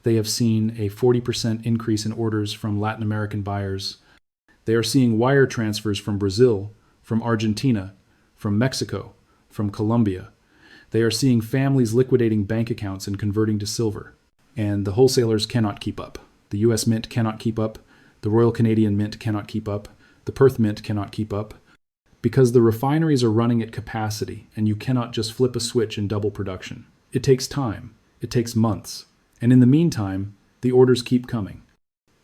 they have seen a 40% increase in orders from Latin American buyers. They are seeing wire transfers from Brazil, from Argentina, from Mexico, from Colombia. They are seeing families liquidating bank accounts and converting to silver. And the wholesalers cannot keep up. The US Mint cannot keep up. The Royal Canadian Mint cannot keep up. The Perth Mint cannot keep up. Because the refineries are running at capacity, and you cannot just flip a switch and double production. It takes time. It takes months. And in the meantime, the orders keep coming.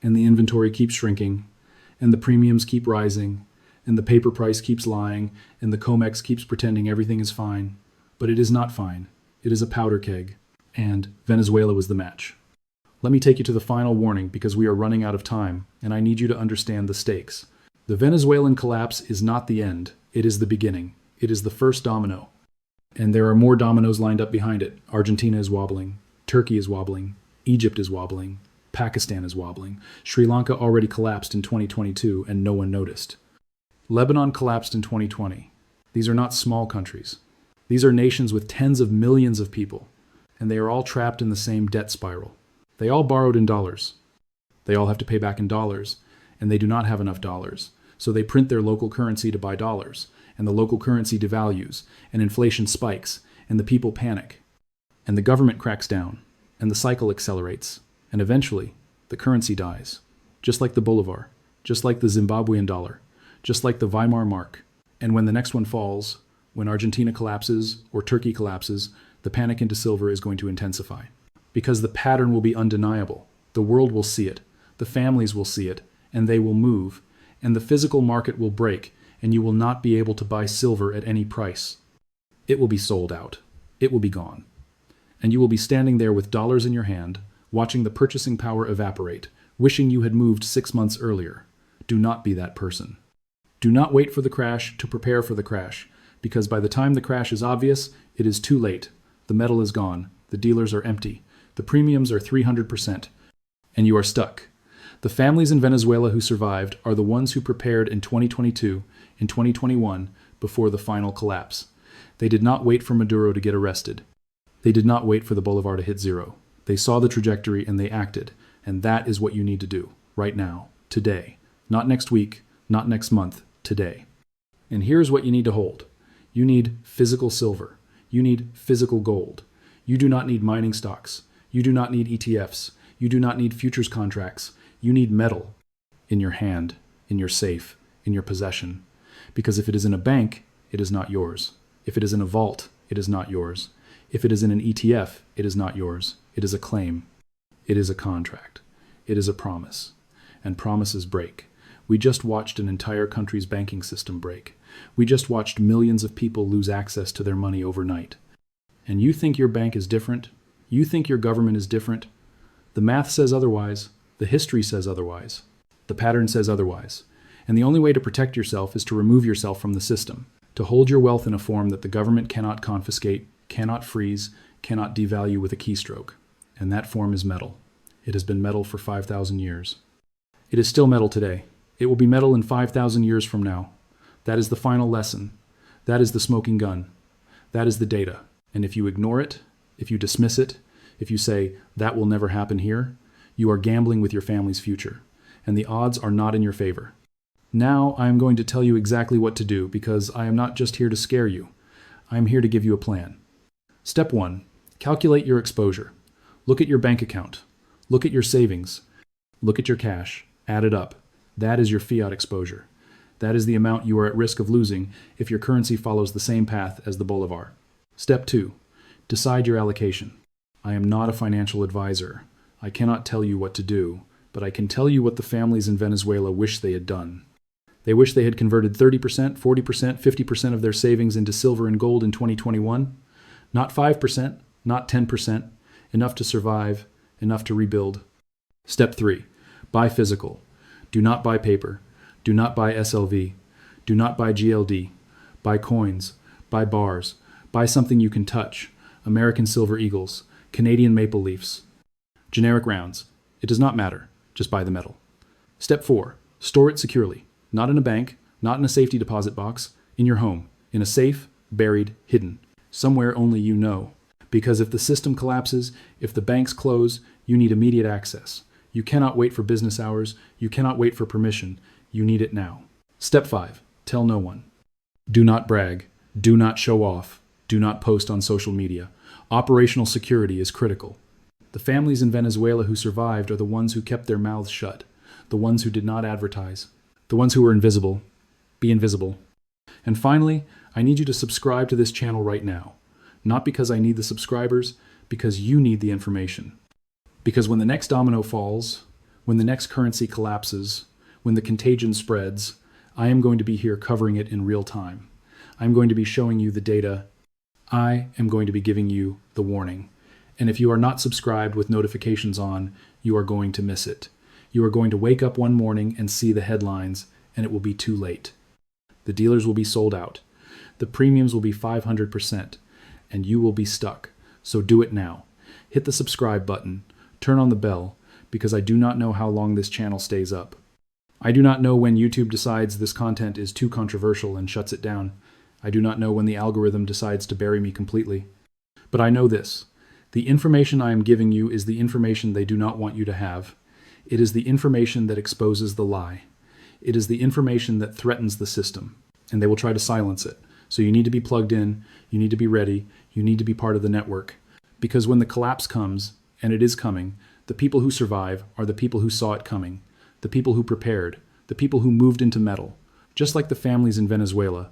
And the inventory keeps shrinking. And the premiums keep rising. And the paper price keeps lying. And the COMEX keeps pretending everything is fine. But it is not fine. It is a powder keg. And Venezuela was the match. Let me take you to the final warning because we are running out of time, and I need you to understand the stakes. The Venezuelan collapse is not the end. It is the beginning. It is the first domino. And there are more dominoes lined up behind it. Argentina is wobbling. Turkey is wobbling. Egypt is wobbling. Pakistan is wobbling. Sri Lanka already collapsed in 2022 and no one noticed. Lebanon collapsed in 2020. These are not small countries. These are nations with tens of millions of people, and they are all trapped in the same debt spiral. They all borrowed in dollars. They all have to pay back in dollars, and they do not have enough dollars. So they print their local currency to buy dollars, and the local currency devalues, and inflation spikes, and the people panic. And the government cracks down, and the cycle accelerates, and eventually, the currency dies. Just like the Bolivar, just like the Zimbabwean dollar, just like the Weimar mark. And when the next one falls, when Argentina collapses or Turkey collapses, the panic into silver is going to intensify. Because the pattern will be undeniable. The world will see it, the families will see it, and they will move, and the physical market will break, and you will not be able to buy silver at any price. It will be sold out. It will be gone. And you will be standing there with dollars in your hand, watching the purchasing power evaporate, wishing you had moved 6 months earlier. Do not be that person. Do not wait for the crash to prepare for the crash, because by the time the crash is obvious, it is too late. The metal is gone. The dealers are empty. The premiums are 300%. And you are stuck. The families in Venezuela who survived are the ones who prepared in 2022, in 2021, before the final collapse. They did not wait for Maduro to get arrested. They did not wait for the Bolivar to hit zero. They saw the trajectory and they acted. And that is what you need to do, right now, today. Not next week, not next month, today. And here's what you need to hold. You need physical silver. You need physical gold. You do not need mining stocks. You do not need ETFs. You do not need futures contracts. You need metal in your hand, in your safe, in your possession. Because if it is in a bank, it is not yours. If it is in a vault, it is not yours. If it is in an ETF, it is not yours. It is a claim. It is a contract. It is a promise. And promises break. We just watched an entire country's banking system break. We just watched millions of people lose access to their money overnight. And you think your bank is different? You think your government is different? The math says otherwise. The history says otherwise. The pattern says otherwise. And the only way to protect yourself is to remove yourself from the system, to hold your wealth in a form that the government cannot confiscate, cannot freeze, cannot devalue with a keystroke. And that form is metal. It has been metal for 5,000 years. It is still metal today. It will be metal in 5,000 years from now. That is the final lesson. That is the smoking gun. That is the data. And if you ignore it, if you dismiss it, if you say, that will never happen here, you are gambling with your family's future. And the odds are not in your favor. Now I am going to tell you exactly what to do, because I am not just here to scare you. I am here to give you a plan. Step 1. Calculate your exposure. Look at your bank account. Look at your savings. Look at your cash. Add it up. That is your fiat exposure. That is the amount you are at risk of losing if your currency follows the same path as the Bolivar. Step 2. Decide your allocation. I am not a financial advisor. I cannot tell you what to do, but I can tell you what the families in Venezuela wish they had done. They wish they had converted 30%, 40%, 50% of their savings into silver and gold in 2021. Not 5%, not 10%, enough to survive, enough to rebuild. Step 3. Buy physical. Do not buy paper. Do not buy SLV. Do not buy GLD. Buy coins. Buy bars. Buy something you can touch. American Silver Eagles. Canadian Maple Leafs. Generic rounds. It does not matter. Just buy the metal. Step 4. Store it securely. Not in a bank, not in a safety deposit box, in your home, in a safe, buried, hidden, somewhere only you know. Because if the system collapses, if the banks close, you need immediate access. You cannot wait for business hours. You cannot wait for permission. You need it now. Step 5. Tell no one. Do not brag. Do not show off. Do not post on social media. Operational security is critical. The families in Venezuela who survived are the ones who kept their mouths shut, the ones who did not advertise, the ones who were invisible. Be invisible. And finally, I need you to subscribe to this channel right now. Not because I need the subscribers, because you need the information. Because when the next domino falls, when the next currency collapses, when the contagion spreads, I am going to be here covering it in real time. I'm going to be showing you the data. I am going to be giving you the warning. And if you are not subscribed with notifications on, you are going to miss it. You are going to wake up one morning and see the headlines, and it will be too late. The dealers will be sold out. The premiums will be 500%, and you will be stuck. So do it now. Hit the subscribe button, turn on the bell, because I do not know how long this channel stays up. I do not know when YouTube decides this content is too controversial and shuts it down. I do not know when the algorithm decides to bury me completely. But I know this. The information I am giving you is the information they do not want you to have. It is the information that exposes the lie. It is the information that threatens the system, and they will try to silence it. So you need to be plugged in, you need to be ready, you need to be part of the network. Because when the collapse comes, and it is coming, the people who survive are the people who saw it coming, the people who prepared, the people who moved into metal, just like the families in Venezuela,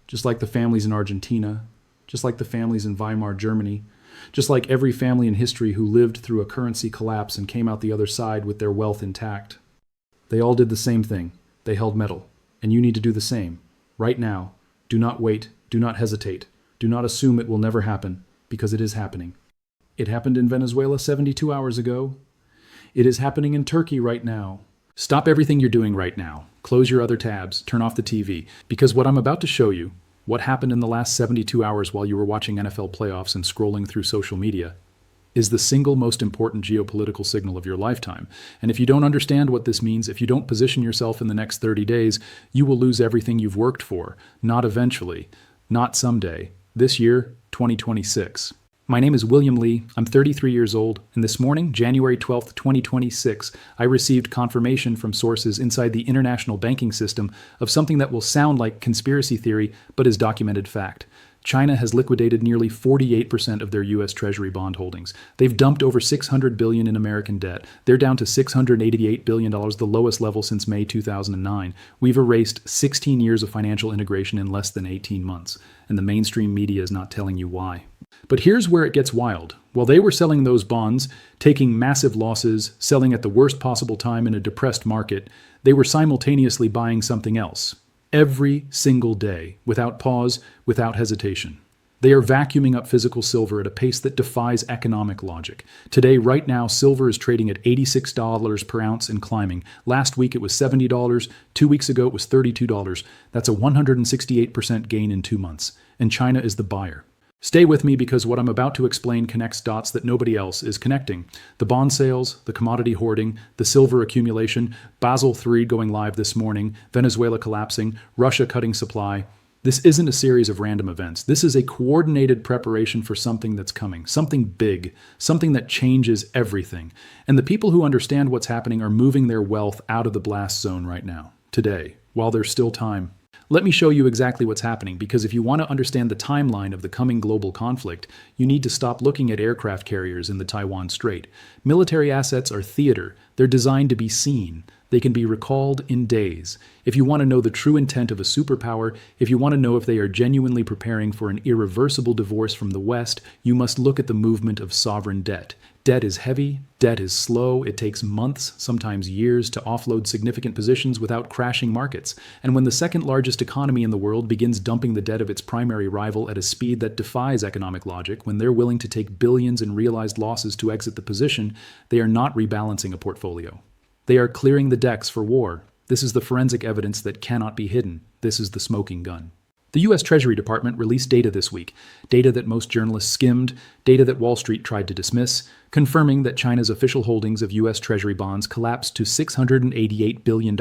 just like the families in Argentina, just like the families in Weimar, Germany, just like every family in history who lived through a currency collapse and came out the other side with their wealth intact. They all did the same thing. They held metal. And you need to do the same. Right now. Do not wait. Do not hesitate. Do not assume it will never happen, because it is happening. It happened in Venezuela 72 hours ago. It is happening in Turkey right now. Stop everything you're doing right now. Close your other tabs. Turn off the TV. Because what I'm about to show you, what happened in the last 72 hours while you were watching NFL playoffs and scrolling through social media, is the single most important geopolitical signal of your lifetime. And if you don't understand what this means, if you don't position yourself in the next 30 days, you will lose everything you've worked for. Not eventually. Not someday. This year, 2026. My name is William Lee. I'm 33 years old, and this morning, January 12th, 2026, I received confirmation from sources inside the international banking system of something that will sound like conspiracy theory, but is documented fact. China has liquidated nearly 48% of their U.S. Treasury bond holdings. They've dumped over $600 billion in American debt. They're down to $688 billion, the lowest level since May 2009. We've erased 16 years of financial integration in less than 18 months, and the mainstream media is not telling you why. But here's where it gets wild. While they were selling those bonds, taking massive losses, selling at the worst possible time in a depressed market, they were simultaneously buying something else. Every single day, without pause, without hesitation. They are vacuuming up physical silver at a pace that defies economic logic. Today, right now, silver is trading at $86 per ounce and climbing. Last week it was $70. 2 weeks ago it was $32. That's a 168% gain in 2 months. And China is the buyer. Stay with me because what I'm about to explain connects dots that nobody else is connecting. The bond sales, the commodity hoarding, the silver accumulation, Basel III going live this morning, Venezuela collapsing, Russia cutting supply. This isn't a series of random events. This is a coordinated preparation for something that's coming, something big, something that changes everything. And the people who understand what's happening are moving their wealth out of the blast zone right now, today, while there's still time. Let me show you exactly what's happening, because if you want to understand the timeline of the coming global conflict, you need to stop looking at aircraft carriers in the Taiwan Strait. Military assets are theater. They're designed to be seen. They can be recalled in days. If you want to know the true intent of a superpower, if you want to know if they are genuinely preparing for an irreversible divorce from the West, you must look at the movement of sovereign debt. Debt is heavy, debt is slow, it takes months, sometimes years, to offload significant positions without crashing markets. And when the second largest economy in the world begins dumping the debt of its primary rival at a speed that defies economic logic, when they're willing to take billions in realized losses to exit the position, they are not rebalancing a portfolio. They are clearing the decks for war. This is the forensic evidence that cannot be hidden. This is the smoking gun. The U.S. Treasury Department released data this week, data that most journalists skimmed, data that Wall Street tried to dismiss, confirming that China's official holdings of U.S. Treasury bonds collapsed to $688 billion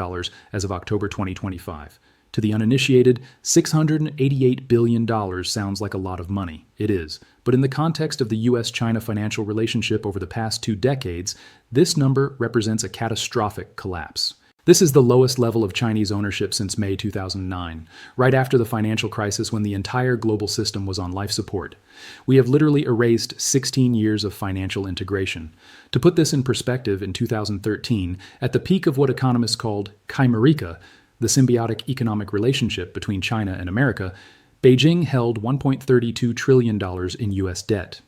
as of October 2025. To the uninitiated, $688 billion sounds like a lot of money. It is. But in the context of the U.S.-China financial relationship over the past 2 decades, this number represents a catastrophic collapse. This is the lowest level of Chinese ownership since May 2009, right after the financial crisis when the entire global system was on life support. We have literally erased 16 years of financial integration. To put this in perspective, in 2013, at the peak of what economists called Chimerica, the symbiotic economic relationship between China and America, Beijing held $1.32 trillion in U.S. debt.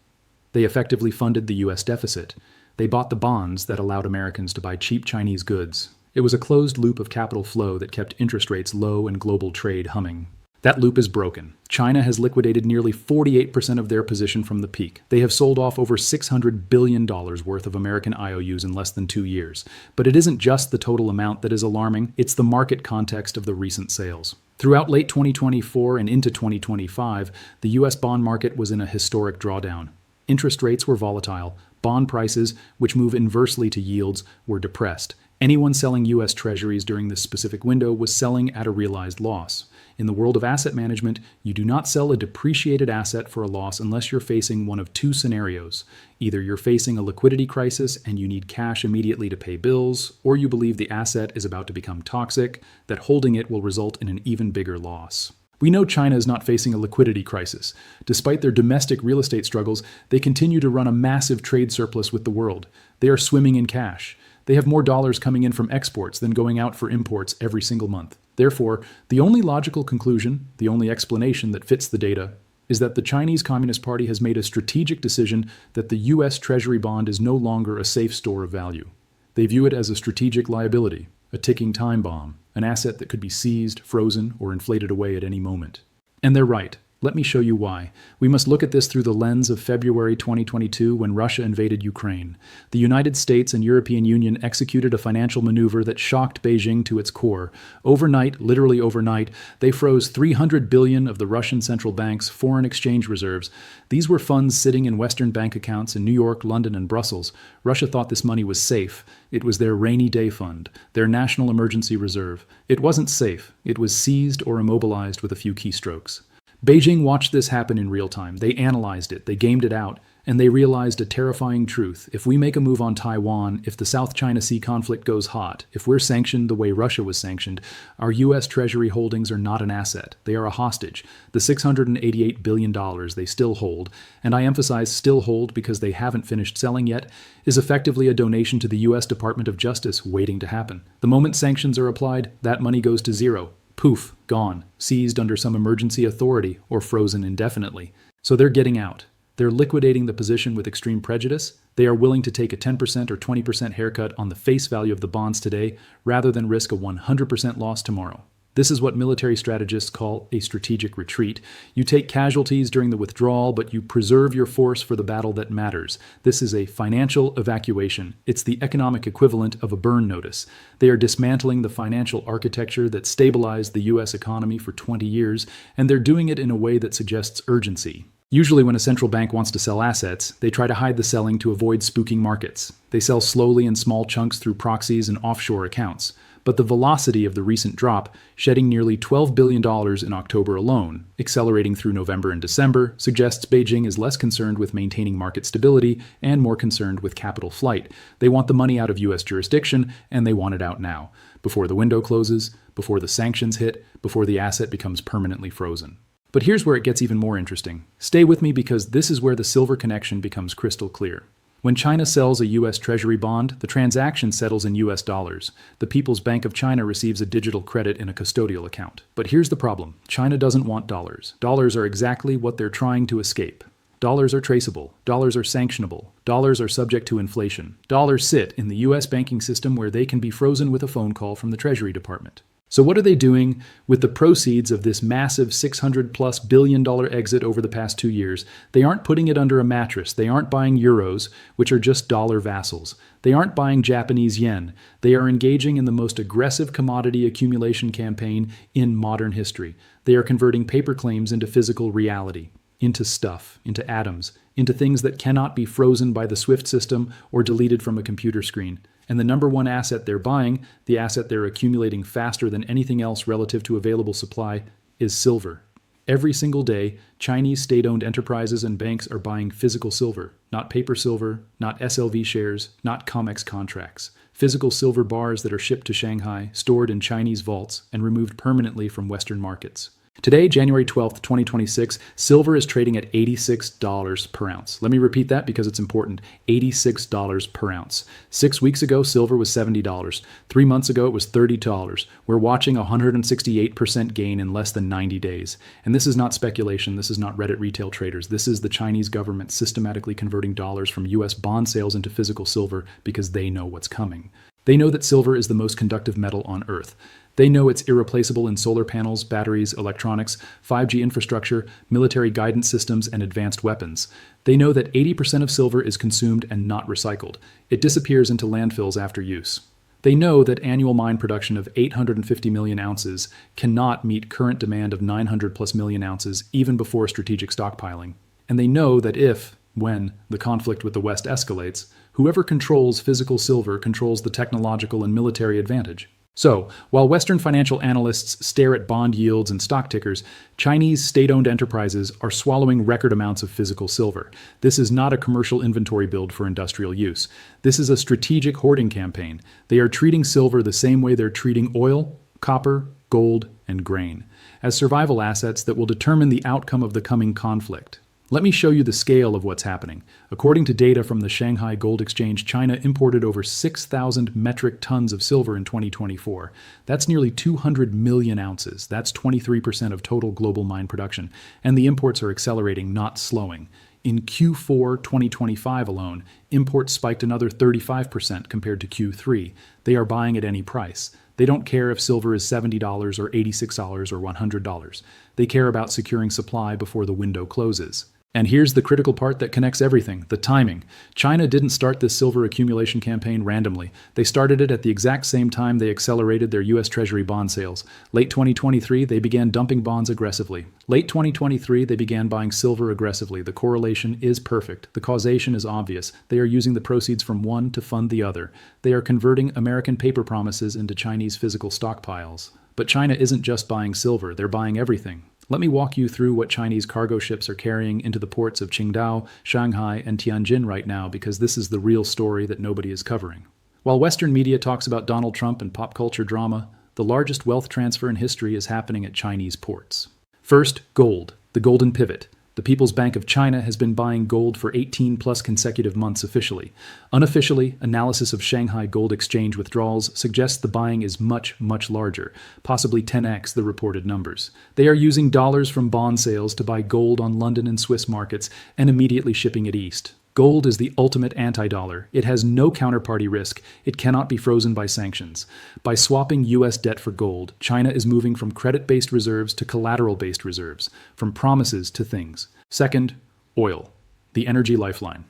They effectively funded the U.S. deficit. They bought the bonds that allowed Americans to buy cheap Chinese goods. It was a closed loop of capital flow that kept interest rates low and global trade humming. That loop is broken. China has liquidated nearly 48% of their position from the peak. They have sold off over $600 billion worth of American IOUs in less than 2 years. But it isn't just the total amount that is alarming, it's the market context of the recent sales. Throughout late 2024 and into 2025, the U.S. bond market was in a historic drawdown. Interest rates were volatile. Bond prices, which move inversely to yields, were depressed. Anyone selling U.S. Treasuries during this specific window was selling at a realized loss. In the world of asset management, you do not sell a depreciated asset for a loss unless you're facing one of two scenarios. Either you're facing a liquidity crisis and you need cash immediately to pay bills, or you believe the asset is about to become toxic, that holding it will result in an even bigger loss. We know China is not facing a liquidity crisis. Despite their domestic real estate struggles, they continue to run a massive trade surplus with the world. They are swimming in cash. They have more dollars coming in from exports than going out for imports every single month. Therefore, the only logical conclusion, the only explanation that fits the data, is that the Chinese Communist Party has made a strategic decision that the U.S. Treasury bond is no longer a safe store of value. They view it as a strategic liability, a ticking time bomb, an asset that could be seized, frozen, or inflated away at any moment. And they're right. Let me show you why. We must look at this through the lens of February 2022 when Russia invaded Ukraine. The United States and European Union executed a financial maneuver that shocked Beijing to its core. Overnight, literally overnight, they froze $300 billion of the Russian central bank's foreign exchange reserves. These were funds sitting in Western bank accounts in New York, London, and Brussels. Russia thought this money was safe. It was their rainy day fund, their national emergency reserve. It wasn't safe. It was seized or immobilized with a few keystrokes. Beijing watched this happen in real time. They analyzed it, they gamed it out, and they realized a terrifying truth. If we make a move on Taiwan, if the South China Sea conflict goes hot, if we're sanctioned the way Russia was sanctioned, our U.S. Treasury holdings are not an asset. They are a hostage. The $688 billion they still hold, and I emphasize still hold because they haven't finished selling yet, is effectively a donation to the U.S. Department of Justice waiting to happen. The moment sanctions are applied, that money goes to zero. Poof, gone, seized under some emergency authority, or frozen indefinitely. So they're getting out. They're liquidating the position with extreme prejudice. They are willing to take a 10% or 20% haircut on the face value of the bonds today, rather than risk a 100% loss tomorrow. This is what military strategists call a strategic retreat. You take casualties during the withdrawal, but you preserve your force for the battle that matters. This is a financial evacuation. It's the economic equivalent of a burn notice. They are dismantling the financial architecture that stabilized the U.S. economy for 20 years, and they're doing it in a way that suggests urgency. Usually when a central bank wants to sell assets, they try to hide the selling to avoid spooking markets. They sell slowly in small chunks through proxies and offshore accounts. But the velocity of the recent drop, shedding nearly $12 billion in October alone, accelerating through November and December, suggests Beijing is less concerned with maintaining market stability and more concerned with capital flight. They want the money out of U.S. jurisdiction, and they want it out now, before the window closes, before the sanctions hit, before the asset becomes permanently frozen. But here's where it gets even more interesting. Stay with me because this is where the silver connection becomes crystal clear. When China sells a U.S. Treasury bond, the transaction settles in U.S. dollars. The People's Bank of China receives a digital credit in a custodial account. But here's the problem. China doesn't want dollars. Dollars are exactly what they're trying to escape. Dollars are traceable. Dollars are sanctionable. Dollars are subject to inflation. Dollars sit in the U.S. banking system where they can be frozen with a phone call from the Treasury Department. So what are they doing with the proceeds of this massive $600+ billion exit over the past 2 years? They aren't putting it under a mattress. They aren't buying euros, which are just dollar vassals. They aren't buying Japanese yen. They are engaging in the most aggressive commodity accumulation campaign in modern history. They are converting paper claims into physical reality, into stuff, into atoms, into things that cannot be frozen by the SWIFT system or deleted from a computer screen. And the number one asset they're buying, the asset they're accumulating faster than anything else relative to available supply, is silver. Every single day, Chinese state-owned enterprises and banks are buying physical silver, not paper silver, not SLV shares, not COMEX contracts. Physical silver bars that are shipped to Shanghai, stored in Chinese vaults, and removed permanently from Western markets. Today, January 12th, 2026, silver is trading at $86 per ounce. Let me repeat that because it's important. $86 per ounce. 6 weeks ago, silver was $70. 3 months ago, it was $30. We're watching a 168% gain in less than 90 days. And this is not speculation. This is not Reddit retail traders. This is the Chinese government systematically converting dollars from U.S. bond sales into physical silver because they know what's coming. They know that silver is the most conductive metal on Earth. They know it's irreplaceable in solar panels, batteries, electronics, 5G infrastructure, military guidance systems, and advanced weapons. They know that 80% of silver is consumed and not recycled. It disappears into landfills after use. They know that annual mine production of 850 million ounces cannot meet current demand of 900+ million ounces even before strategic stockpiling. And they know that if When the conflict with the West escalates, whoever controls physical silver controls the technological and military advantage. So, while Western financial analysts stare at bond yields and stock tickers, Chinese state-owned enterprises are swallowing record amounts of physical silver. This is not a commercial inventory build for industrial use. This is a strategic hoarding campaign. They are treating silver the same way they're treating oil, copper, gold, and grain, as survival assets that will determine the outcome of the coming conflict. Let me show you the scale of what's happening. According to data from the Shanghai Gold Exchange, China imported over 6,000 metric tons of silver in 2024. That's nearly 200 million ounces. That's 23% of total global mine production. And the imports are accelerating, not slowing. In Q4 2025 alone, imports spiked another 35% compared to Q3. They are buying at any price. They don't care if silver is $70 or $86 or $100. They care about securing supply before the window closes. And here's the critical part that connects everything, the timing. China didn't start this silver accumulation campaign randomly. They started it at the exact same time they accelerated their U.S. Treasury bond sales. Late 2023, they began dumping bonds aggressively. Late 2023, they began buying silver aggressively. The correlation is perfect. The causation is obvious. They are using the proceeds from one to fund the other. They are converting American paper promises into Chinese physical stockpiles. But China isn't just buying silver, they're buying everything. Let me walk you through what Chinese cargo ships are carrying into the ports of Qingdao, Shanghai, and Tianjin right now, because this is the real story that nobody is covering. While Western media talks about Donald Trump and pop culture drama, the largest wealth transfer in history is happening at Chinese ports. First, gold, the golden pivot. The People's Bank of China has been buying gold for 18 plus consecutive months officially. Unofficially, analysis of Shanghai Gold Exchange withdrawals suggests the buying is much, much larger, possibly 10x the reported numbers. They are using dollars from bond sales to buy gold on London and Swiss markets and immediately shipping it east. Gold is the ultimate anti-dollar. It has no counterparty risk. It cannot be frozen by sanctions. By swapping U.S. debt for gold, China is moving from credit-based reserves to collateral-based reserves, from promises to things. Second, oil, the energy lifeline.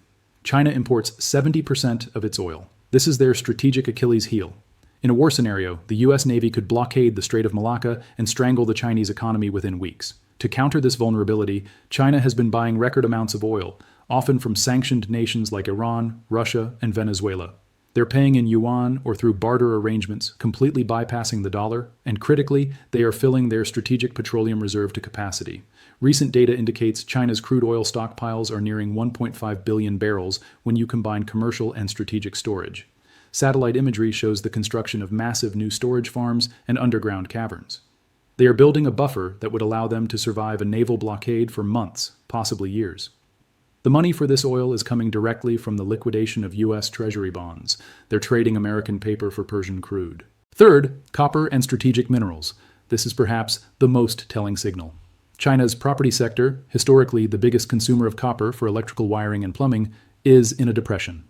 China imports 70% of its oil. This is their strategic Achilles heel. In a war scenario, the U.S. Navy could blockade the Strait of Malacca and strangle the Chinese economy within weeks. To counter this vulnerability, China has been buying record amounts of oil, often from sanctioned nations like Iran, Russia, and Venezuela. They're paying in yuan or through barter arrangements, completely bypassing the dollar, and critically, they are filling their strategic petroleum reserve to capacity. Recent data indicates China's crude oil stockpiles are nearing 1.5 billion barrels when you combine commercial and strategic storage. Satellite imagery shows the construction of massive new storage farms and underground caverns. They are building a buffer that would allow them to survive a naval blockade for months, possibly years. The money for this oil is coming directly from the liquidation of U.S. Treasury bonds. They're trading American paper for Persian crude. Third, copper and strategic minerals. This is perhaps the most telling signal. China's property sector, historically the biggest consumer of copper for electrical wiring and plumbing, is in a depression.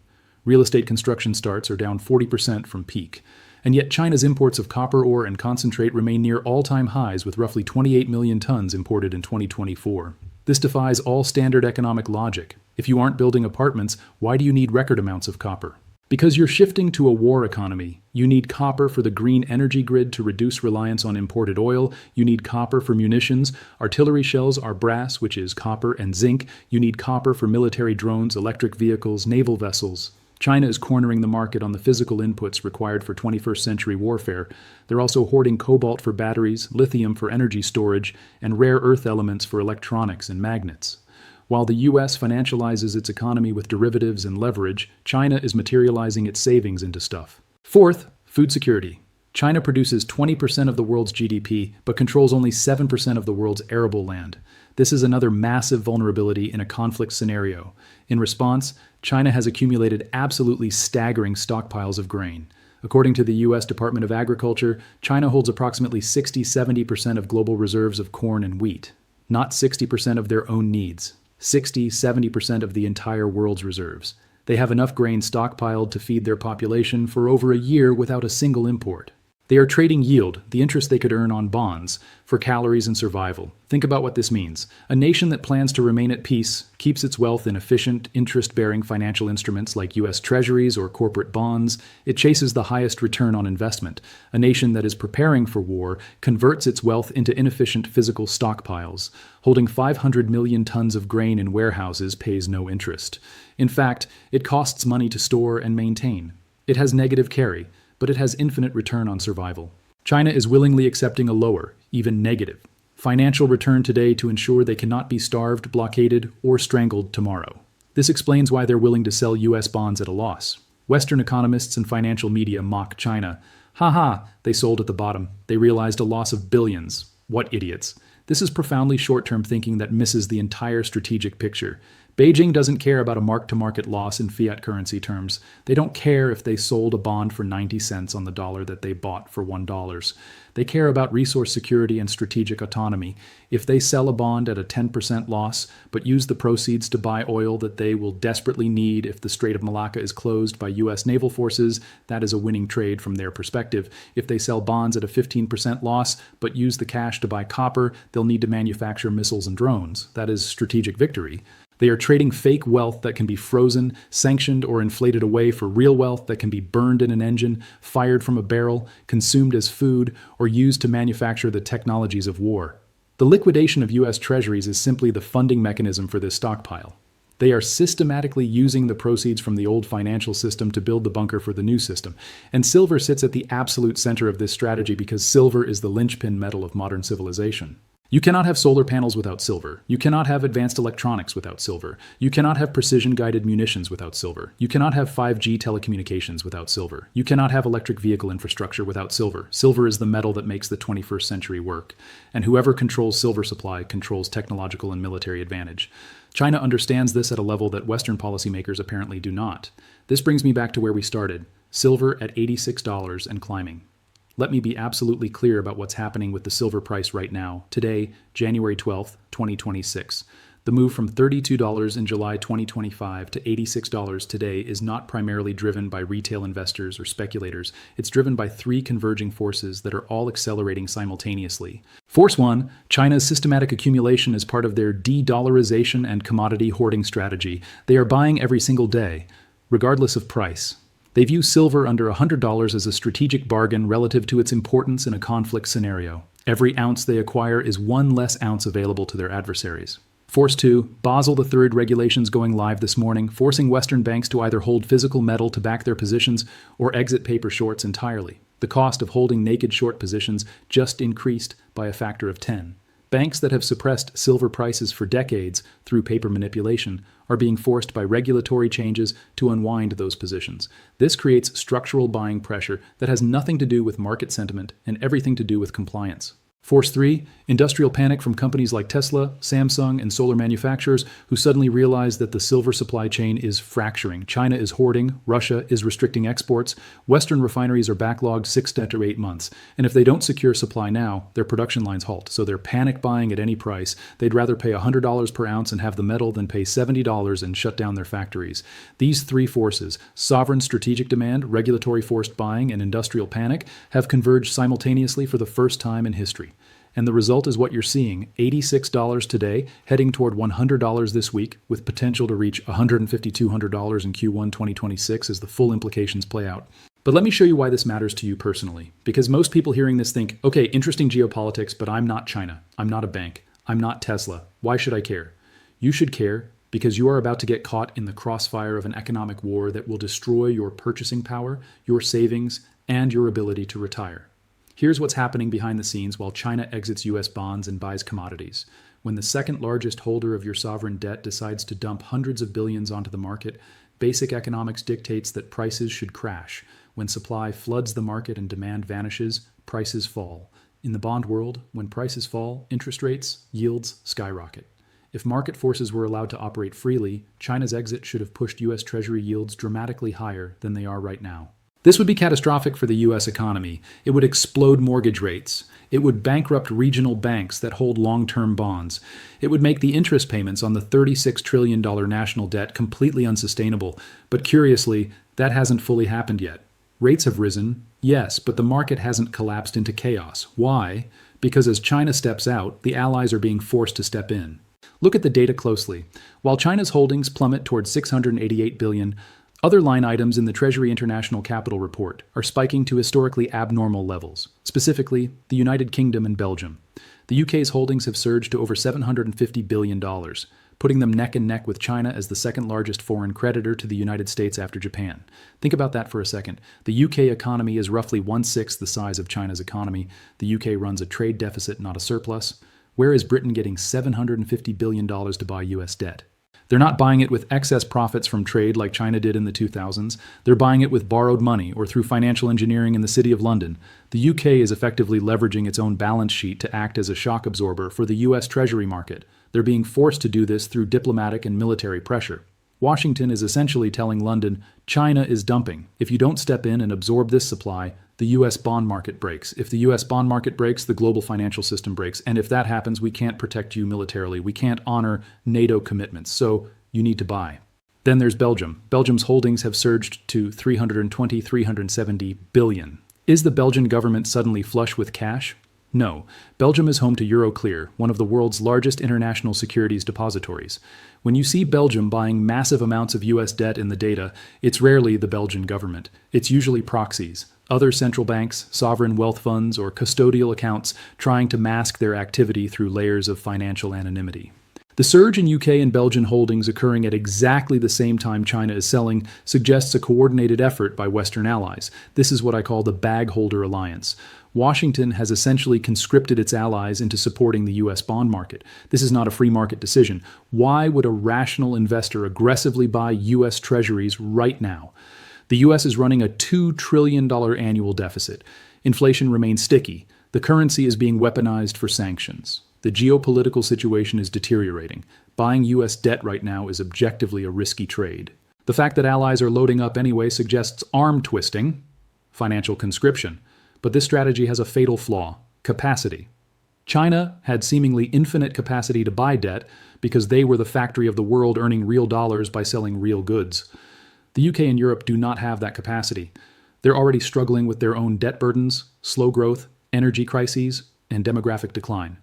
Real estate construction starts are down 40% from peak. And yet China's imports of copper ore and concentrate remain near all-time highs, with roughly 28 million tons imported in 2024. This defies all standard economic logic. If you aren't building apartments, why do you need record amounts of copper? Because you're shifting to a war economy. You need copper for the green energy grid to reduce reliance on imported oil. You need copper for munitions. Artillery shells are brass, which is copper and zinc. You need copper for military drones, electric vehicles, naval vessels. China is cornering the market on the physical inputs required for 21st century warfare. They're also hoarding cobalt for batteries, lithium for energy storage, and rare earth elements for electronics and magnets. While the U.S. financializes its economy with derivatives and leverage, China is materializing its savings into stuff. Fourth, food security. China produces 20% of the world's GDP, but controls only 7% of the world's arable land. This is another massive vulnerability in a conflict scenario. In response, China has accumulated absolutely staggering stockpiles of grain. According to the U.S. Department of Agriculture, China holds approximately 60-70% of global reserves of corn and wheat. Not 60% of their own needs. 60-70% of the entire world's reserves. They have enough grain stockpiled to feed their population for over a year without a single import. They are trading yield, the interest they could earn on bonds, for calories and survival. Think about what this means. A nation that plans to remain at peace keeps its wealth in efficient, interest-bearing financial instruments like U.S. treasuries or corporate bonds. It chases the highest return on investment. A nation that is preparing for war converts its wealth into inefficient physical stockpiles. Holding 500 million tons of grain in warehouses pays no interest. In fact, it costs money to store and maintain. It has negative carry, but it has infinite return on survival. China is willingly accepting a lower, even negative, financial return today to ensure they cannot be starved, blockaded, or strangled tomorrow. This explains why they're willing to sell U.S. bonds at a loss. Western economists and financial media mock China. Ha ha, they sold at the bottom. They realized a loss of billions. What idiots. This is profoundly short-term thinking that misses the entire strategic picture. Beijing doesn't care about a mark-to-market loss in fiat currency terms. They don't care if they sold a bond for 90 cents on the dollar that they bought for $1. They care about resource security and strategic autonomy. If they sell a bond at a 10% loss, but use the proceeds to buy oil that they will desperately need if the Strait of Malacca is closed by U.S. naval forces, that is a winning trade from their perspective. If they sell bonds at a 15% loss, but use the cash to buy copper, they'll need to manufacture missiles and drones. That is strategic victory. They are trading fake wealth that can be frozen, sanctioned, or inflated away for real wealth that can be burned in an engine, fired from a barrel, consumed as food, or used to manufacture the technologies of war. The liquidation of U.S. treasuries is simply the funding mechanism for this stockpile. They are systematically using the proceeds from the old financial system to build the bunker for the new system. And silver sits at the absolute center of this strategy because silver is the linchpin metal of modern civilization. You cannot have solar panels without silver. You cannot have advanced electronics without silver. You cannot have precision-guided munitions without silver. You cannot have 5G telecommunications without silver. You cannot have electric vehicle infrastructure without silver. Silver is the metal that makes the 21st century work. And whoever controls silver supply controls technological and military advantage. China understands this at a level that Western policymakers apparently do not. This brings me back to where we started. Silver at $86 and climbing. Let me be absolutely clear about what's happening with the silver price right now, today, January 12th, 2026. The move from $32 in July 2025 to $86 today is not primarily driven by retail investors or speculators. It's driven by three converging forces that are all accelerating simultaneously. Force 1, China's systematic accumulation is part of their de-dollarization and commodity hoarding strategy. They are buying every single day, regardless of price. They view silver under $100 as a strategic bargain relative to its importance in a conflict scenario. Every ounce they acquire is one less ounce available to their adversaries. Force 2, Basel III regulations going live this morning, forcing Western banks to either hold physical metal to back their positions or exit paper shorts entirely. The cost of holding naked short positions just increased by a factor of 10. Banks that have suppressed silver prices for decades through paper manipulation are being forced by regulatory changes to unwind those positions. This creates structural buying pressure that has nothing to do with market sentiment and everything to do with compliance. Force 3, industrial panic from companies like Tesla, Samsung, and solar manufacturers who suddenly realize that the silver supply chain is fracturing. China is hoarding, Russia is restricting exports, Western refineries are backlogged 6 to 8 months, and if they don't secure supply now, their production lines halt, so they're panic buying at any price. They'd rather pay $100 per ounce and have the metal than pay $70 and shut down their factories. These three forces, sovereign strategic demand, regulatory forced buying, and industrial panic, have converged simultaneously for the first time in history. And the result is what you're seeing, $86 today, heading toward $100 this week, with potential to reach $150, $200 in Q1 2026 as the full implications play out. But let me show you why this matters to you personally. Because most people hearing this think, okay, interesting geopolitics, but I'm not China. I'm not a bank. I'm not Tesla. Why should I care? You should care because you are about to get caught in the crossfire of an economic war that will destroy your purchasing power, your savings, and your ability to retire. Here's what's happening behind the scenes while China exits U.S. bonds and buys commodities. When the second largest holder of your sovereign debt decides to dump hundreds of billions onto the market, basic economics dictates that prices should crash. When supply floods the market and demand vanishes, prices fall. In the bond world, when prices fall, interest rates, yields skyrocket. If market forces were allowed to operate freely, China's exit should have pushed U.S. Treasury yields dramatically higher than they are right now. This would be catastrophic for the U.S. economy. It would explode mortgage rates. It would bankrupt regional banks that hold long-term bonds. It would make the interest payments on the $36 trillion national debt completely unsustainable. But curiously, that hasn't fully happened yet. Rates have risen, yes, but the market hasn't collapsed into chaos. Why? Because as China steps out, the allies are being forced to step in. Look at the data closely. While China's holdings plummet towards $688 billion, other line items in the Treasury International Capital Report are spiking to historically abnormal levels, specifically the United Kingdom and Belgium. The UK's holdings have surged to over $750 billion, putting them neck and neck with China as the second largest foreign creditor to the United States after Japan. Think about that for a second. The UK economy is roughly 1/6 the size of China's economy. The UK runs a trade deficit, not a surplus. Where is Britain getting $750 billion to buy US debt? They're not buying it with excess profits from trade like China did in the 2000s. They're buying it with borrowed money or through financial engineering in the City of London. The UK is effectively leveraging its own balance sheet to act as a shock absorber for the US Treasury market. They're being forced to do this through diplomatic and military pressure. Washington is essentially telling London, China is dumping. If you don't step in and absorb this supply, the US bond market breaks. If the US bond market breaks, the global financial system breaks. And if that happens, we can't protect you militarily. We can't honor NATO commitments. So you need to buy. Then there's Belgium. Belgium's holdings have surged to $370 billion. Is the Belgian government suddenly flush with cash? No. Belgium is home to Euroclear, one of the world's largest international securities depositories. When you see Belgium buying massive amounts of US debt in the data, it's rarely the Belgian government. It's usually proxies, other central banks, sovereign wealth funds, or custodial accounts trying to mask their activity through layers of financial anonymity. The surge in UK and Belgian holdings occurring at exactly the same time China is selling suggests a coordinated effort by Western allies. This is what I call the bag holder alliance. Washington has essentially conscripted its allies into supporting the US bond market. This is not a free market decision. Why would a rational investor aggressively buy US treasuries right now? The US is running a $2 trillion annual deficit. Inflation remains sticky. The currency is being weaponized for sanctions. The geopolitical situation is deteriorating. Buying US debt right now is objectively a risky trade. The fact that allies are loading up anyway suggests arm twisting, financial conscription. But this strategy has a fatal flaw: capacity. China had seemingly infinite capacity to buy debt because they were the factory of the world earning real dollars by selling real goods. The UK and Europe do not have that capacity. They're already struggling with their own debt burdens, slow growth, energy crises, and demographic decline.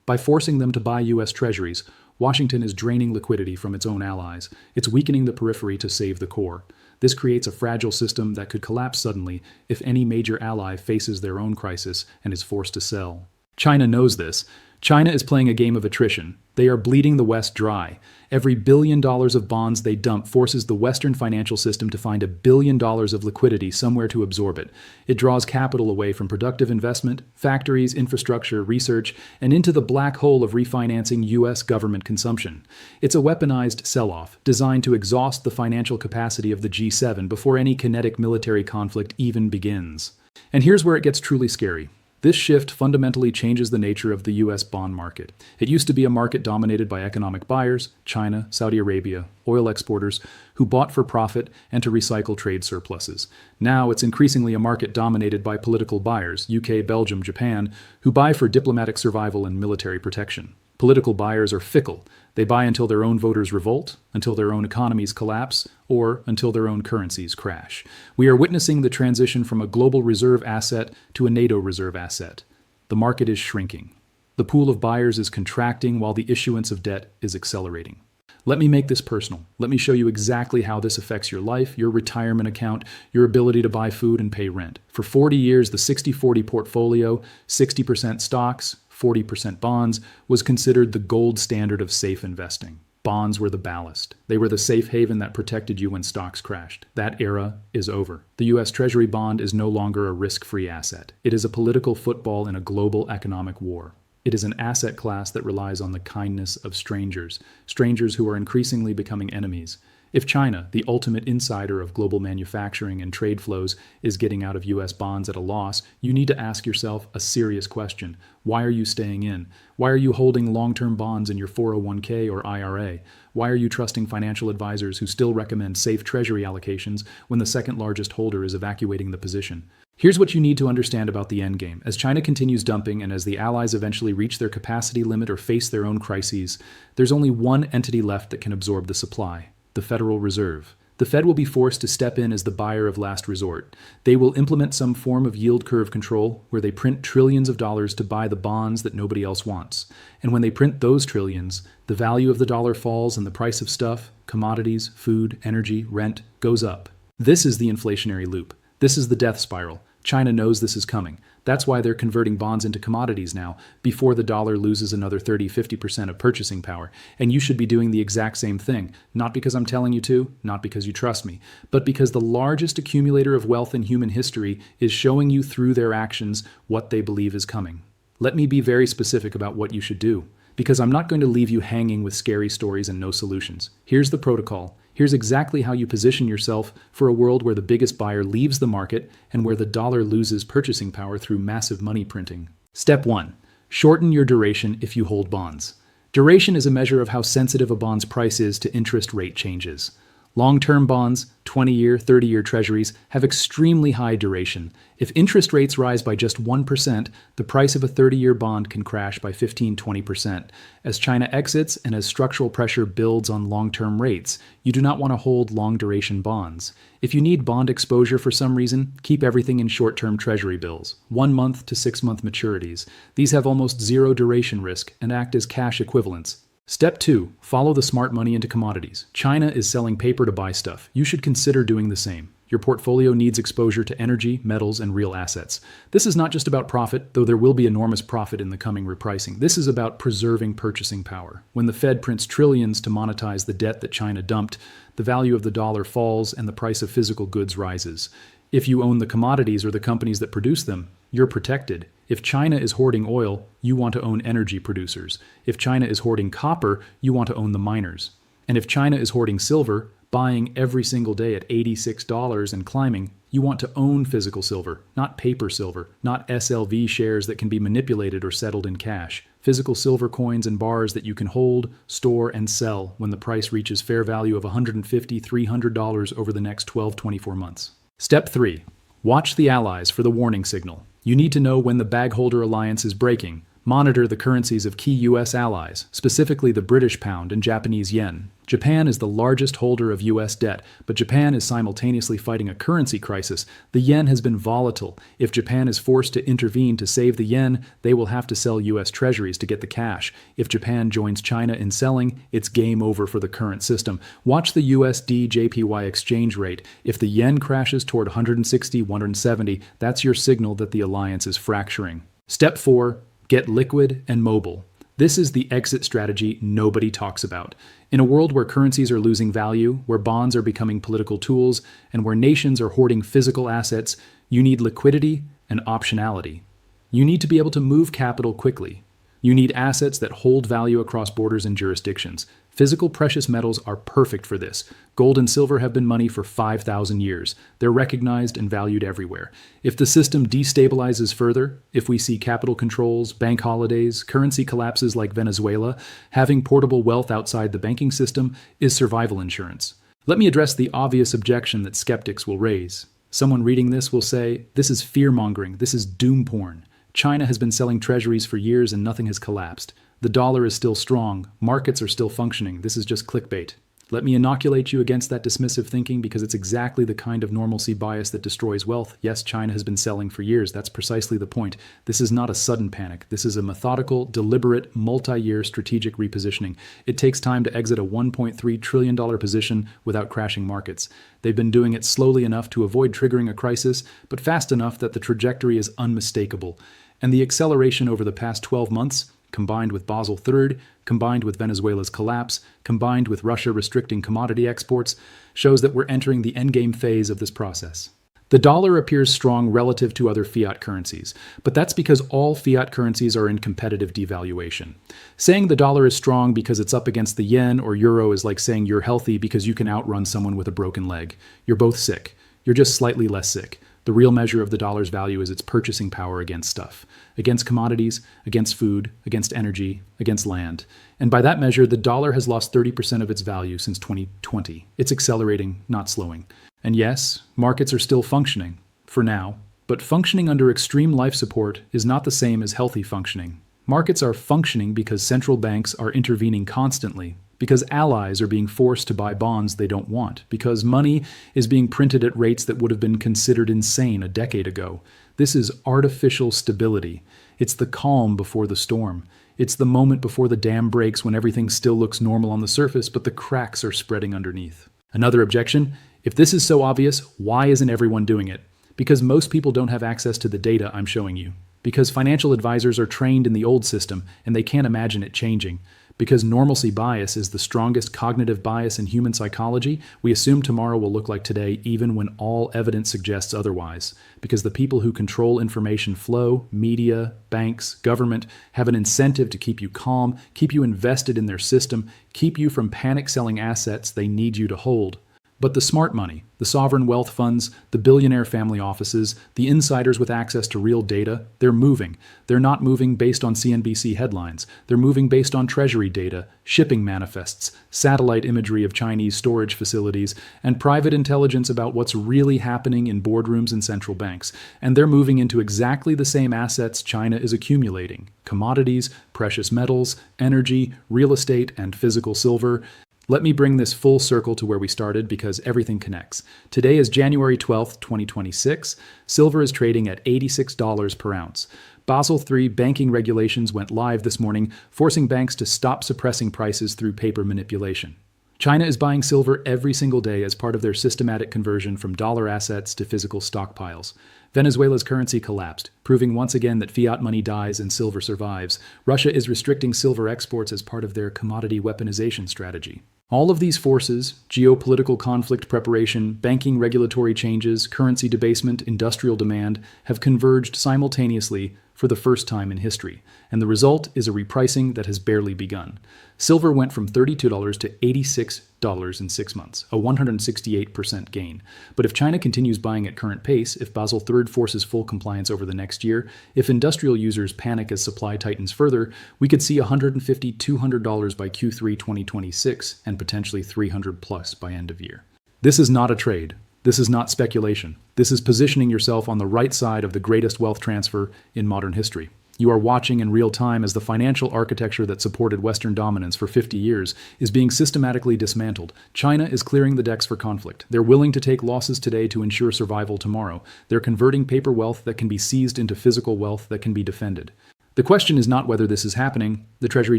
By forcing them to buy US treasuries, Washington is draining liquidity from its own allies. It's weakening the periphery to save the core. This creates a fragile system that could collapse suddenly if any major ally faces their own crisis and is forced to sell. China knows this. China is playing a game of attrition. They are bleeding the West dry. Every $1 billion of bonds they dump forces the Western financial system to find $1 billion of liquidity somewhere to absorb it. It draws capital away from productive investment, factories, infrastructure, research, and into the black hole of refinancing U.S. government consumption. It's a weaponized sell-off, designed to exhaust the financial capacity of the G7 before any kinetic military conflict even begins. And here's where it gets truly scary. This shift fundamentally changes the nature of the U.S. bond market. It used to be a market dominated by economic buyers, China, Saudi Arabia, oil exporters, who bought for profit and to recycle trade surpluses. Now it's increasingly a market dominated by political buyers, UK, Belgium, Japan, who buy for diplomatic survival and military protection. Political buyers are fickle. They buy until their own voters revolt, until their own economies collapse, or until their own currencies crash. We are witnessing the transition from a global reserve asset to a NATO reserve asset. The market is shrinking. The pool of buyers is contracting while the issuance of debt is accelerating. Let me make this personal. Let me show you exactly how this affects your life, your retirement account, your ability to buy food and pay rent. For 40 years, the 60-40 portfolio, 60% stocks, 40% bonds, was considered the gold standard of safe investing. Bonds were the ballast. They were the safe haven that protected you when stocks crashed. That era is over. The U.S. Treasury bond is no longer a risk-free asset. It is a political football in a global economic war. It is an asset class that relies on the kindness of strangers, strangers who are increasingly becoming enemies. If China, the ultimate insider of global manufacturing and trade flows, is getting out of U.S. bonds at a loss, you need to ask yourself a serious question. Why are you staying in? Why are you holding long-term bonds in your 401k or IRA? Why are you trusting financial advisors who still recommend safe treasury allocations when the second largest holder is evacuating the position? Here's what you need to understand about the endgame. As China continues dumping and as the allies eventually reach their capacity limit or face their own crises, there's only one entity left that can absorb the supply: the Federal Reserve. The Fed will be forced to step in as the buyer of last resort. They will implement some form of yield curve control where they print trillions of dollars to buy the bonds that nobody else wants. And when they print those trillions, the value of the dollar falls and the price of stuff, commodities, food, energy, rent goes up. This is the inflationary loop. This is the death spiral. China knows this is coming. That's why they're converting bonds into commodities now, before the dollar loses another 30-50% of purchasing power. And you should be doing the exact same thing, not because I'm telling you to, not because you trust me, but because the largest accumulator of wealth in human history is showing you through their actions what they believe is coming. Let me be very specific about what you should do, because I'm not going to leave you hanging with scary stories and no solutions. Here's the protocol. Here's exactly how you position yourself for a world where the biggest buyer leaves the market and where the dollar loses purchasing power through massive money printing. Step 1. Shorten your duration if you hold bonds. Duration is a measure of how sensitive a bond's price is to interest rate changes. Long-term bonds, 20-year, 30-year treasuries, have extremely high duration. If interest rates rise by just 1%, the price of a 30-year bond can crash by 15-20%. As China exits and as structural pressure builds on long-term rates, you do not want to hold long-duration bonds. If you need bond exposure for some reason, keep everything in short-term treasury bills, 1 month to 6 month maturities. These have almost zero duration risk and act as cash equivalents. Step 2. Follow the smart money into commodities. China is selling paper to buy stuff. You should consider doing the same. Your portfolio needs exposure to energy, metals, and real assets. This is not just about profit, though there will be enormous profit in the coming repricing. This is about preserving purchasing power. When the Fed prints trillions to monetize the debt that China dumped, the value of the dollar falls and the price of physical goods rises. If you own the commodities or the companies that produce them, you're protected. If China is hoarding oil, you want to own energy producers. If China is hoarding copper, you want to own the miners. And if China is hoarding silver, buying every single day at $86 and climbing, you want to own physical silver, not paper silver, not SLV shares that can be manipulated or settled in cash. Physical silver coins and bars that you can hold, store, and sell when the price reaches fair value of $150, $300 over the next 12-24 months. Step 3. Watch the allies for the warning signal. You need to know when the bagholder alliance is breaking. Monitor the currencies of key U.S. allies, specifically the British pound and Japanese yen. Japan is the largest holder of U.S. debt, but Japan is simultaneously fighting a currency crisis. The yen has been volatile. If Japan is forced to intervene to save the yen, they will have to sell U.S. treasuries to get the cash. If Japan joins China in selling, it's game over for the current system. Watch the USD JPY exchange rate. If the yen crashes toward 160, 170, that's your signal that the alliance is fracturing. Step 4. Get liquid and mobile. This is the exit strategy nobody talks about. In a world where currencies are losing value, where bonds are becoming political tools, and where nations are hoarding physical assets, you need liquidity and optionality. You need to be able to move capital quickly. You need assets that hold value across borders and jurisdictions. Physical precious metals are perfect for this. Gold and silver have been money for 5,000 years. They're recognized and valued everywhere. If the system destabilizes further, if we see capital controls, bank holidays, currency collapses like Venezuela, having portable wealth outside the banking system is survival insurance. Let me address the obvious objection that skeptics will raise. Someone reading this will say, this is fear-mongering, this is doom porn. China has been selling treasuries for years and nothing has collapsed. The dollar is still strong. Markets are still functioning. This is just clickbait. Let me inoculate you against that dismissive thinking because it's exactly the kind of normalcy bias that destroys wealth. Yes, China has been selling for years. That's precisely the point. This is not a sudden panic. This is a methodical, deliberate, multi-year strategic repositioning. It takes time to exit a $1.3 trillion position without crashing markets. They've been doing it slowly enough to avoid triggering a crisis, but fast enough that the trajectory is unmistakable. And the acceleration over the past 12 months, combined with Basel III, combined with Venezuela's collapse, combined with Russia restricting commodity exports, shows that we're entering the endgame phase of this process. The dollar appears strong relative to other fiat currencies, but that's because all fiat currencies are in competitive devaluation. Saying the dollar is strong because it's up against the yen or euro is like saying you're healthy because you can outrun someone with a broken leg. You're both sick. You're just slightly less sick. The real measure of the dollar's value is its purchasing power against stuff, against commodities, against food, against energy, against land. And by that measure, the dollar has lost 30% of its value since 2020. It's accelerating, not slowing. And yes, markets are still functioning, for now, but functioning under extreme life support is not the same as healthy functioning. Markets are functioning because central banks are intervening constantly, because allies are being forced to buy bonds they don't want, because money is being printed at rates that would have been considered insane a decade ago. This is artificial stability. It's the calm before the storm. It's the moment before the dam breaks when everything still looks normal on the surface, but the cracks are spreading underneath. Another objection: if this is so obvious, why isn't everyone doing it? Because most people don't have access to the data I'm showing you. Because financial advisors are trained in the old system and they can't imagine it changing. Because normalcy bias is the strongest cognitive bias in human psychology, we assume tomorrow will look like today even when all evidence suggests otherwise. Because the people who control information flow, media, banks, government, have an incentive to keep you calm, keep you invested in their system, keep you from panic selling assets they need you to hold. But the smart money, the sovereign wealth funds, the billionaire family offices, the insiders with access to real data, they're moving. They're not moving based on CNBC headlines. They're moving based on treasury data, shipping manifests, satellite imagery of Chinese storage facilities, and private intelligence about what's really happening in boardrooms and central banks. And they're moving into exactly the same assets China is accumulating: commodities, precious metals, energy, real estate, and physical silver. Let me bring this full circle to where we started because everything connects. Today is January 12th, 2026. Silver is trading at $86 per ounce. Basel III banking regulations went live this morning, forcing banks to stop suppressing prices through paper manipulation. China is buying silver every single day as part of their systematic conversion from dollar assets to physical stockpiles. Venezuela's currency collapsed, proving once again that fiat money dies and silver survives. Russia is restricting silver exports as part of their commodity weaponization strategy. All of these forces, geopolitical conflict preparation, banking regulatory changes, currency debasement, industrial demand, have converged simultaneously for the first time in history, and the result is a repricing that has barely begun. Silver went from $32 to $86 in 6 months, a 168% gain. But if China continues buying at current pace, if Basel III forces full compliance over the next year, if industrial users panic as supply tightens further, we could see $150, $200 by Q3 2026 and potentially $300 plus by end of year. This is not a trade. This is not speculation. This is positioning yourself on the right side of the greatest wealth transfer in modern history. You are watching in real time as the financial architecture that supported Western dominance for 50 years is being systematically dismantled. China is clearing the decks for conflict. They're willing to take losses today to ensure survival tomorrow. They're converting paper wealth that can be seized into physical wealth that can be defended. The question is not whether this is happening. The Treasury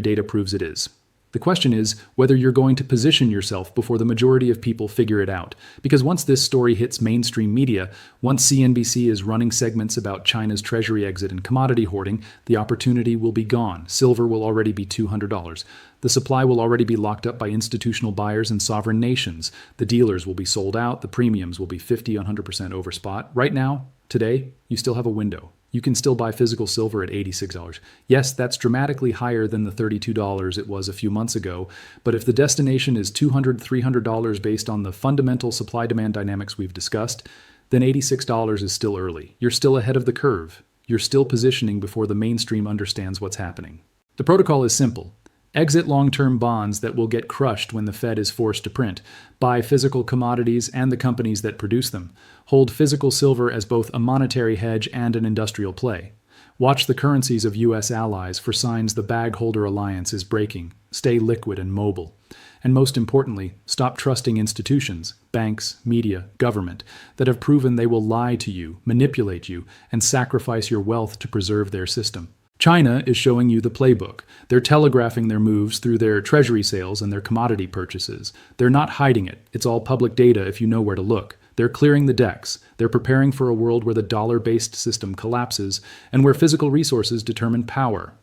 data proves it is. The question is whether you're going to position yourself before the majority of people figure it out. Because once this story hits mainstream media, once CNBC is running segments about China's treasury exit and commodity hoarding, the opportunity will be gone. Silver will already be $200. The supply will already be locked up by institutional buyers and sovereign nations. The dealers will be sold out. The premiums will be 50, 100% over spot. Right now, today, you still have a window. You can still buy physical silver at $86. Yes, that's dramatically higher than the $32 it was a few months ago, but if the destination is $200, $300 based on the fundamental supply-demand dynamics we've discussed, then $86 is still early. You're still ahead of the curve. You're still positioning before the mainstream understands what's happening. The protocol is simple. Exit long-term bonds that will get crushed when the Fed is forced to print. Buy physical commodities and the companies that produce them. Hold physical silver as both a monetary hedge and an industrial play. Watch the currencies of U.S. allies for signs the bag holder alliance is breaking. Stay liquid and mobile. And most importantly, stop trusting institutions, banks, media, government, that have proven they will lie to you, manipulate you, and sacrifice your wealth to preserve their system. China is showing you the playbook. They're telegraphing their moves through their treasury sales and their commodity purchases. They're not hiding it. It's all public data if you know where to look. They're clearing the decks. They're preparing for a world where the dollar-based system collapses and where physical resources determine power.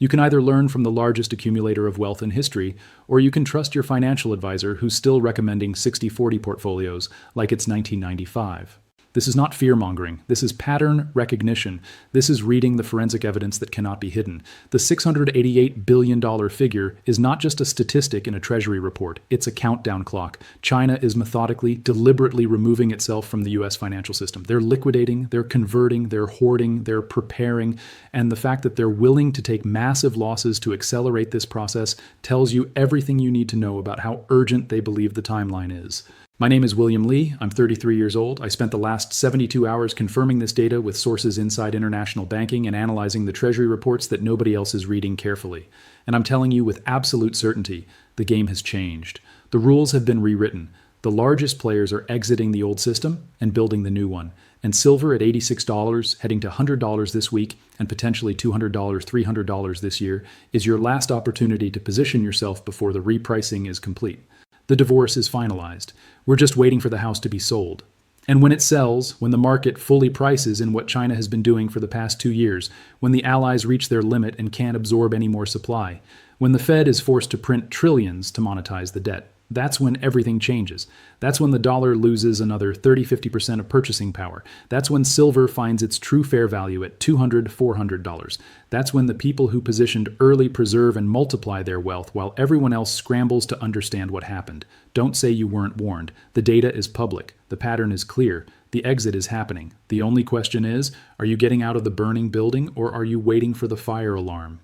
You can either learn from the largest accumulator of wealth in history, or you can trust your financial advisor who's still recommending 60-40 portfolios like it's 1995. This is not fear-mongering. This is pattern recognition. This is reading the forensic evidence that cannot be hidden. The $688 billion figure is not just a statistic in a Treasury report. It's a countdown clock. China is methodically, deliberately removing itself from the U.S. financial system. They're liquidating, they're converting, they're hoarding, they're preparing, and the fact that they're willing to take massive losses to accelerate this process tells you everything you need to know about how urgent they believe the timeline is. My name is William Lee. I'm 33 years old. I spent the last 72 hours confirming this data with sources inside international banking and analyzing the Treasury reports that nobody else is reading carefully. And I'm telling you with absolute certainty, the game has changed. The rules have been rewritten. The largest players are exiting the old system and building the new one. And silver at $86, heading to $100 this week, and potentially $200, $300 this year, is your last opportunity to position yourself before the repricing is complete. The divorce is finalized. We're just waiting for the house to be sold. And when it sells, when the market fully prices in what China has been doing for the past 2 years, when the allies reach their limit and can't absorb any more supply, when the Fed is forced to print trillions to monetize the debt, that's when everything changes. That's when the dollar loses another 30-50% of purchasing power. That's when silver finds its true fair value at $200, $400. That's when the people who positioned early preserve and multiply their wealth while everyone else scrambles to understand what happened. Don't say you weren't warned. The data is public. The pattern is clear. The exit is happening. The only question is, are you getting out of the burning building or are you waiting for the fire alarm?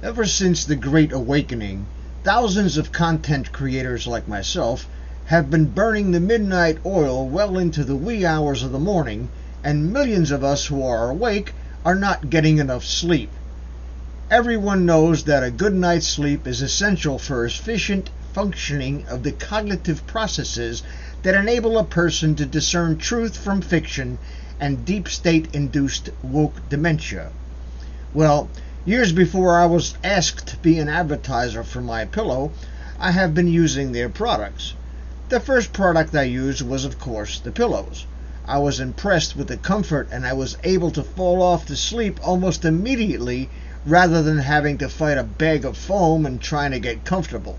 Ever since the Great Awakening, thousands of content creators like myself have been burning the midnight oil well into the wee hours of the morning, and millions of us who are awake are not getting enough sleep. Everyone knows that a good night's sleep is essential for efficient functioning of the cognitive processes that enable a person to discern truth from fiction and deep state-induced woke dementia. Well, years before I was asked to be an advertiser for MyPillow, I have been using their products. The first product I used was, of course, the pillows. I was impressed with the comfort and I was able to fall off to sleep almost immediately rather than having to fight a bag of foam and trying to get comfortable.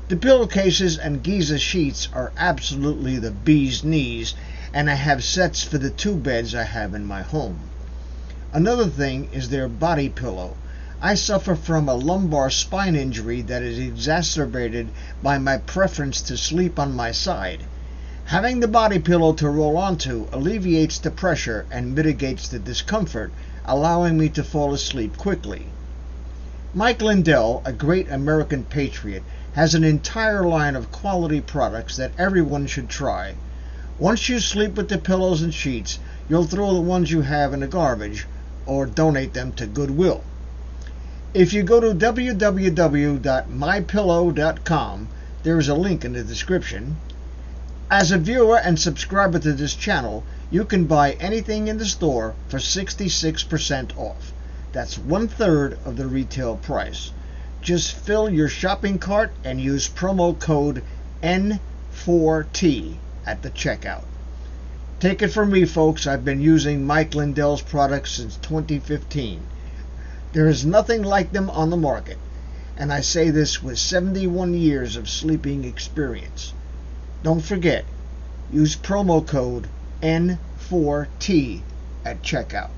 The pillowcases and Giza sheets are absolutely the bee's knees, and I have sets for the 2 beds I have in my home. Another thing is their body pillow. I suffer from a lumbar spine injury that is exacerbated by my preference to sleep on my side. Having the body pillow to roll onto alleviates the pressure and mitigates the discomfort, allowing me to fall asleep quickly. Mike Lindell, a great American patriot, has an entire line of quality products that everyone should try. Once you sleep with the pillows and sheets, you'll throw the ones you have in the garbage or donate them to Goodwill. If you go to www.mypillow.com, there is a link in the description. As a viewer and subscriber to this channel, you can buy anything in the store for 66% off. That's 1/3 of the retail price. Just fill your shopping cart and use promo code N4T at the checkout. Take it from me, folks, I've been using Mike Lindell's products since 2015. There is nothing like them on the market, and I say this with 71 years of sleeping experience. Don't forget, use promo code N4T at checkout.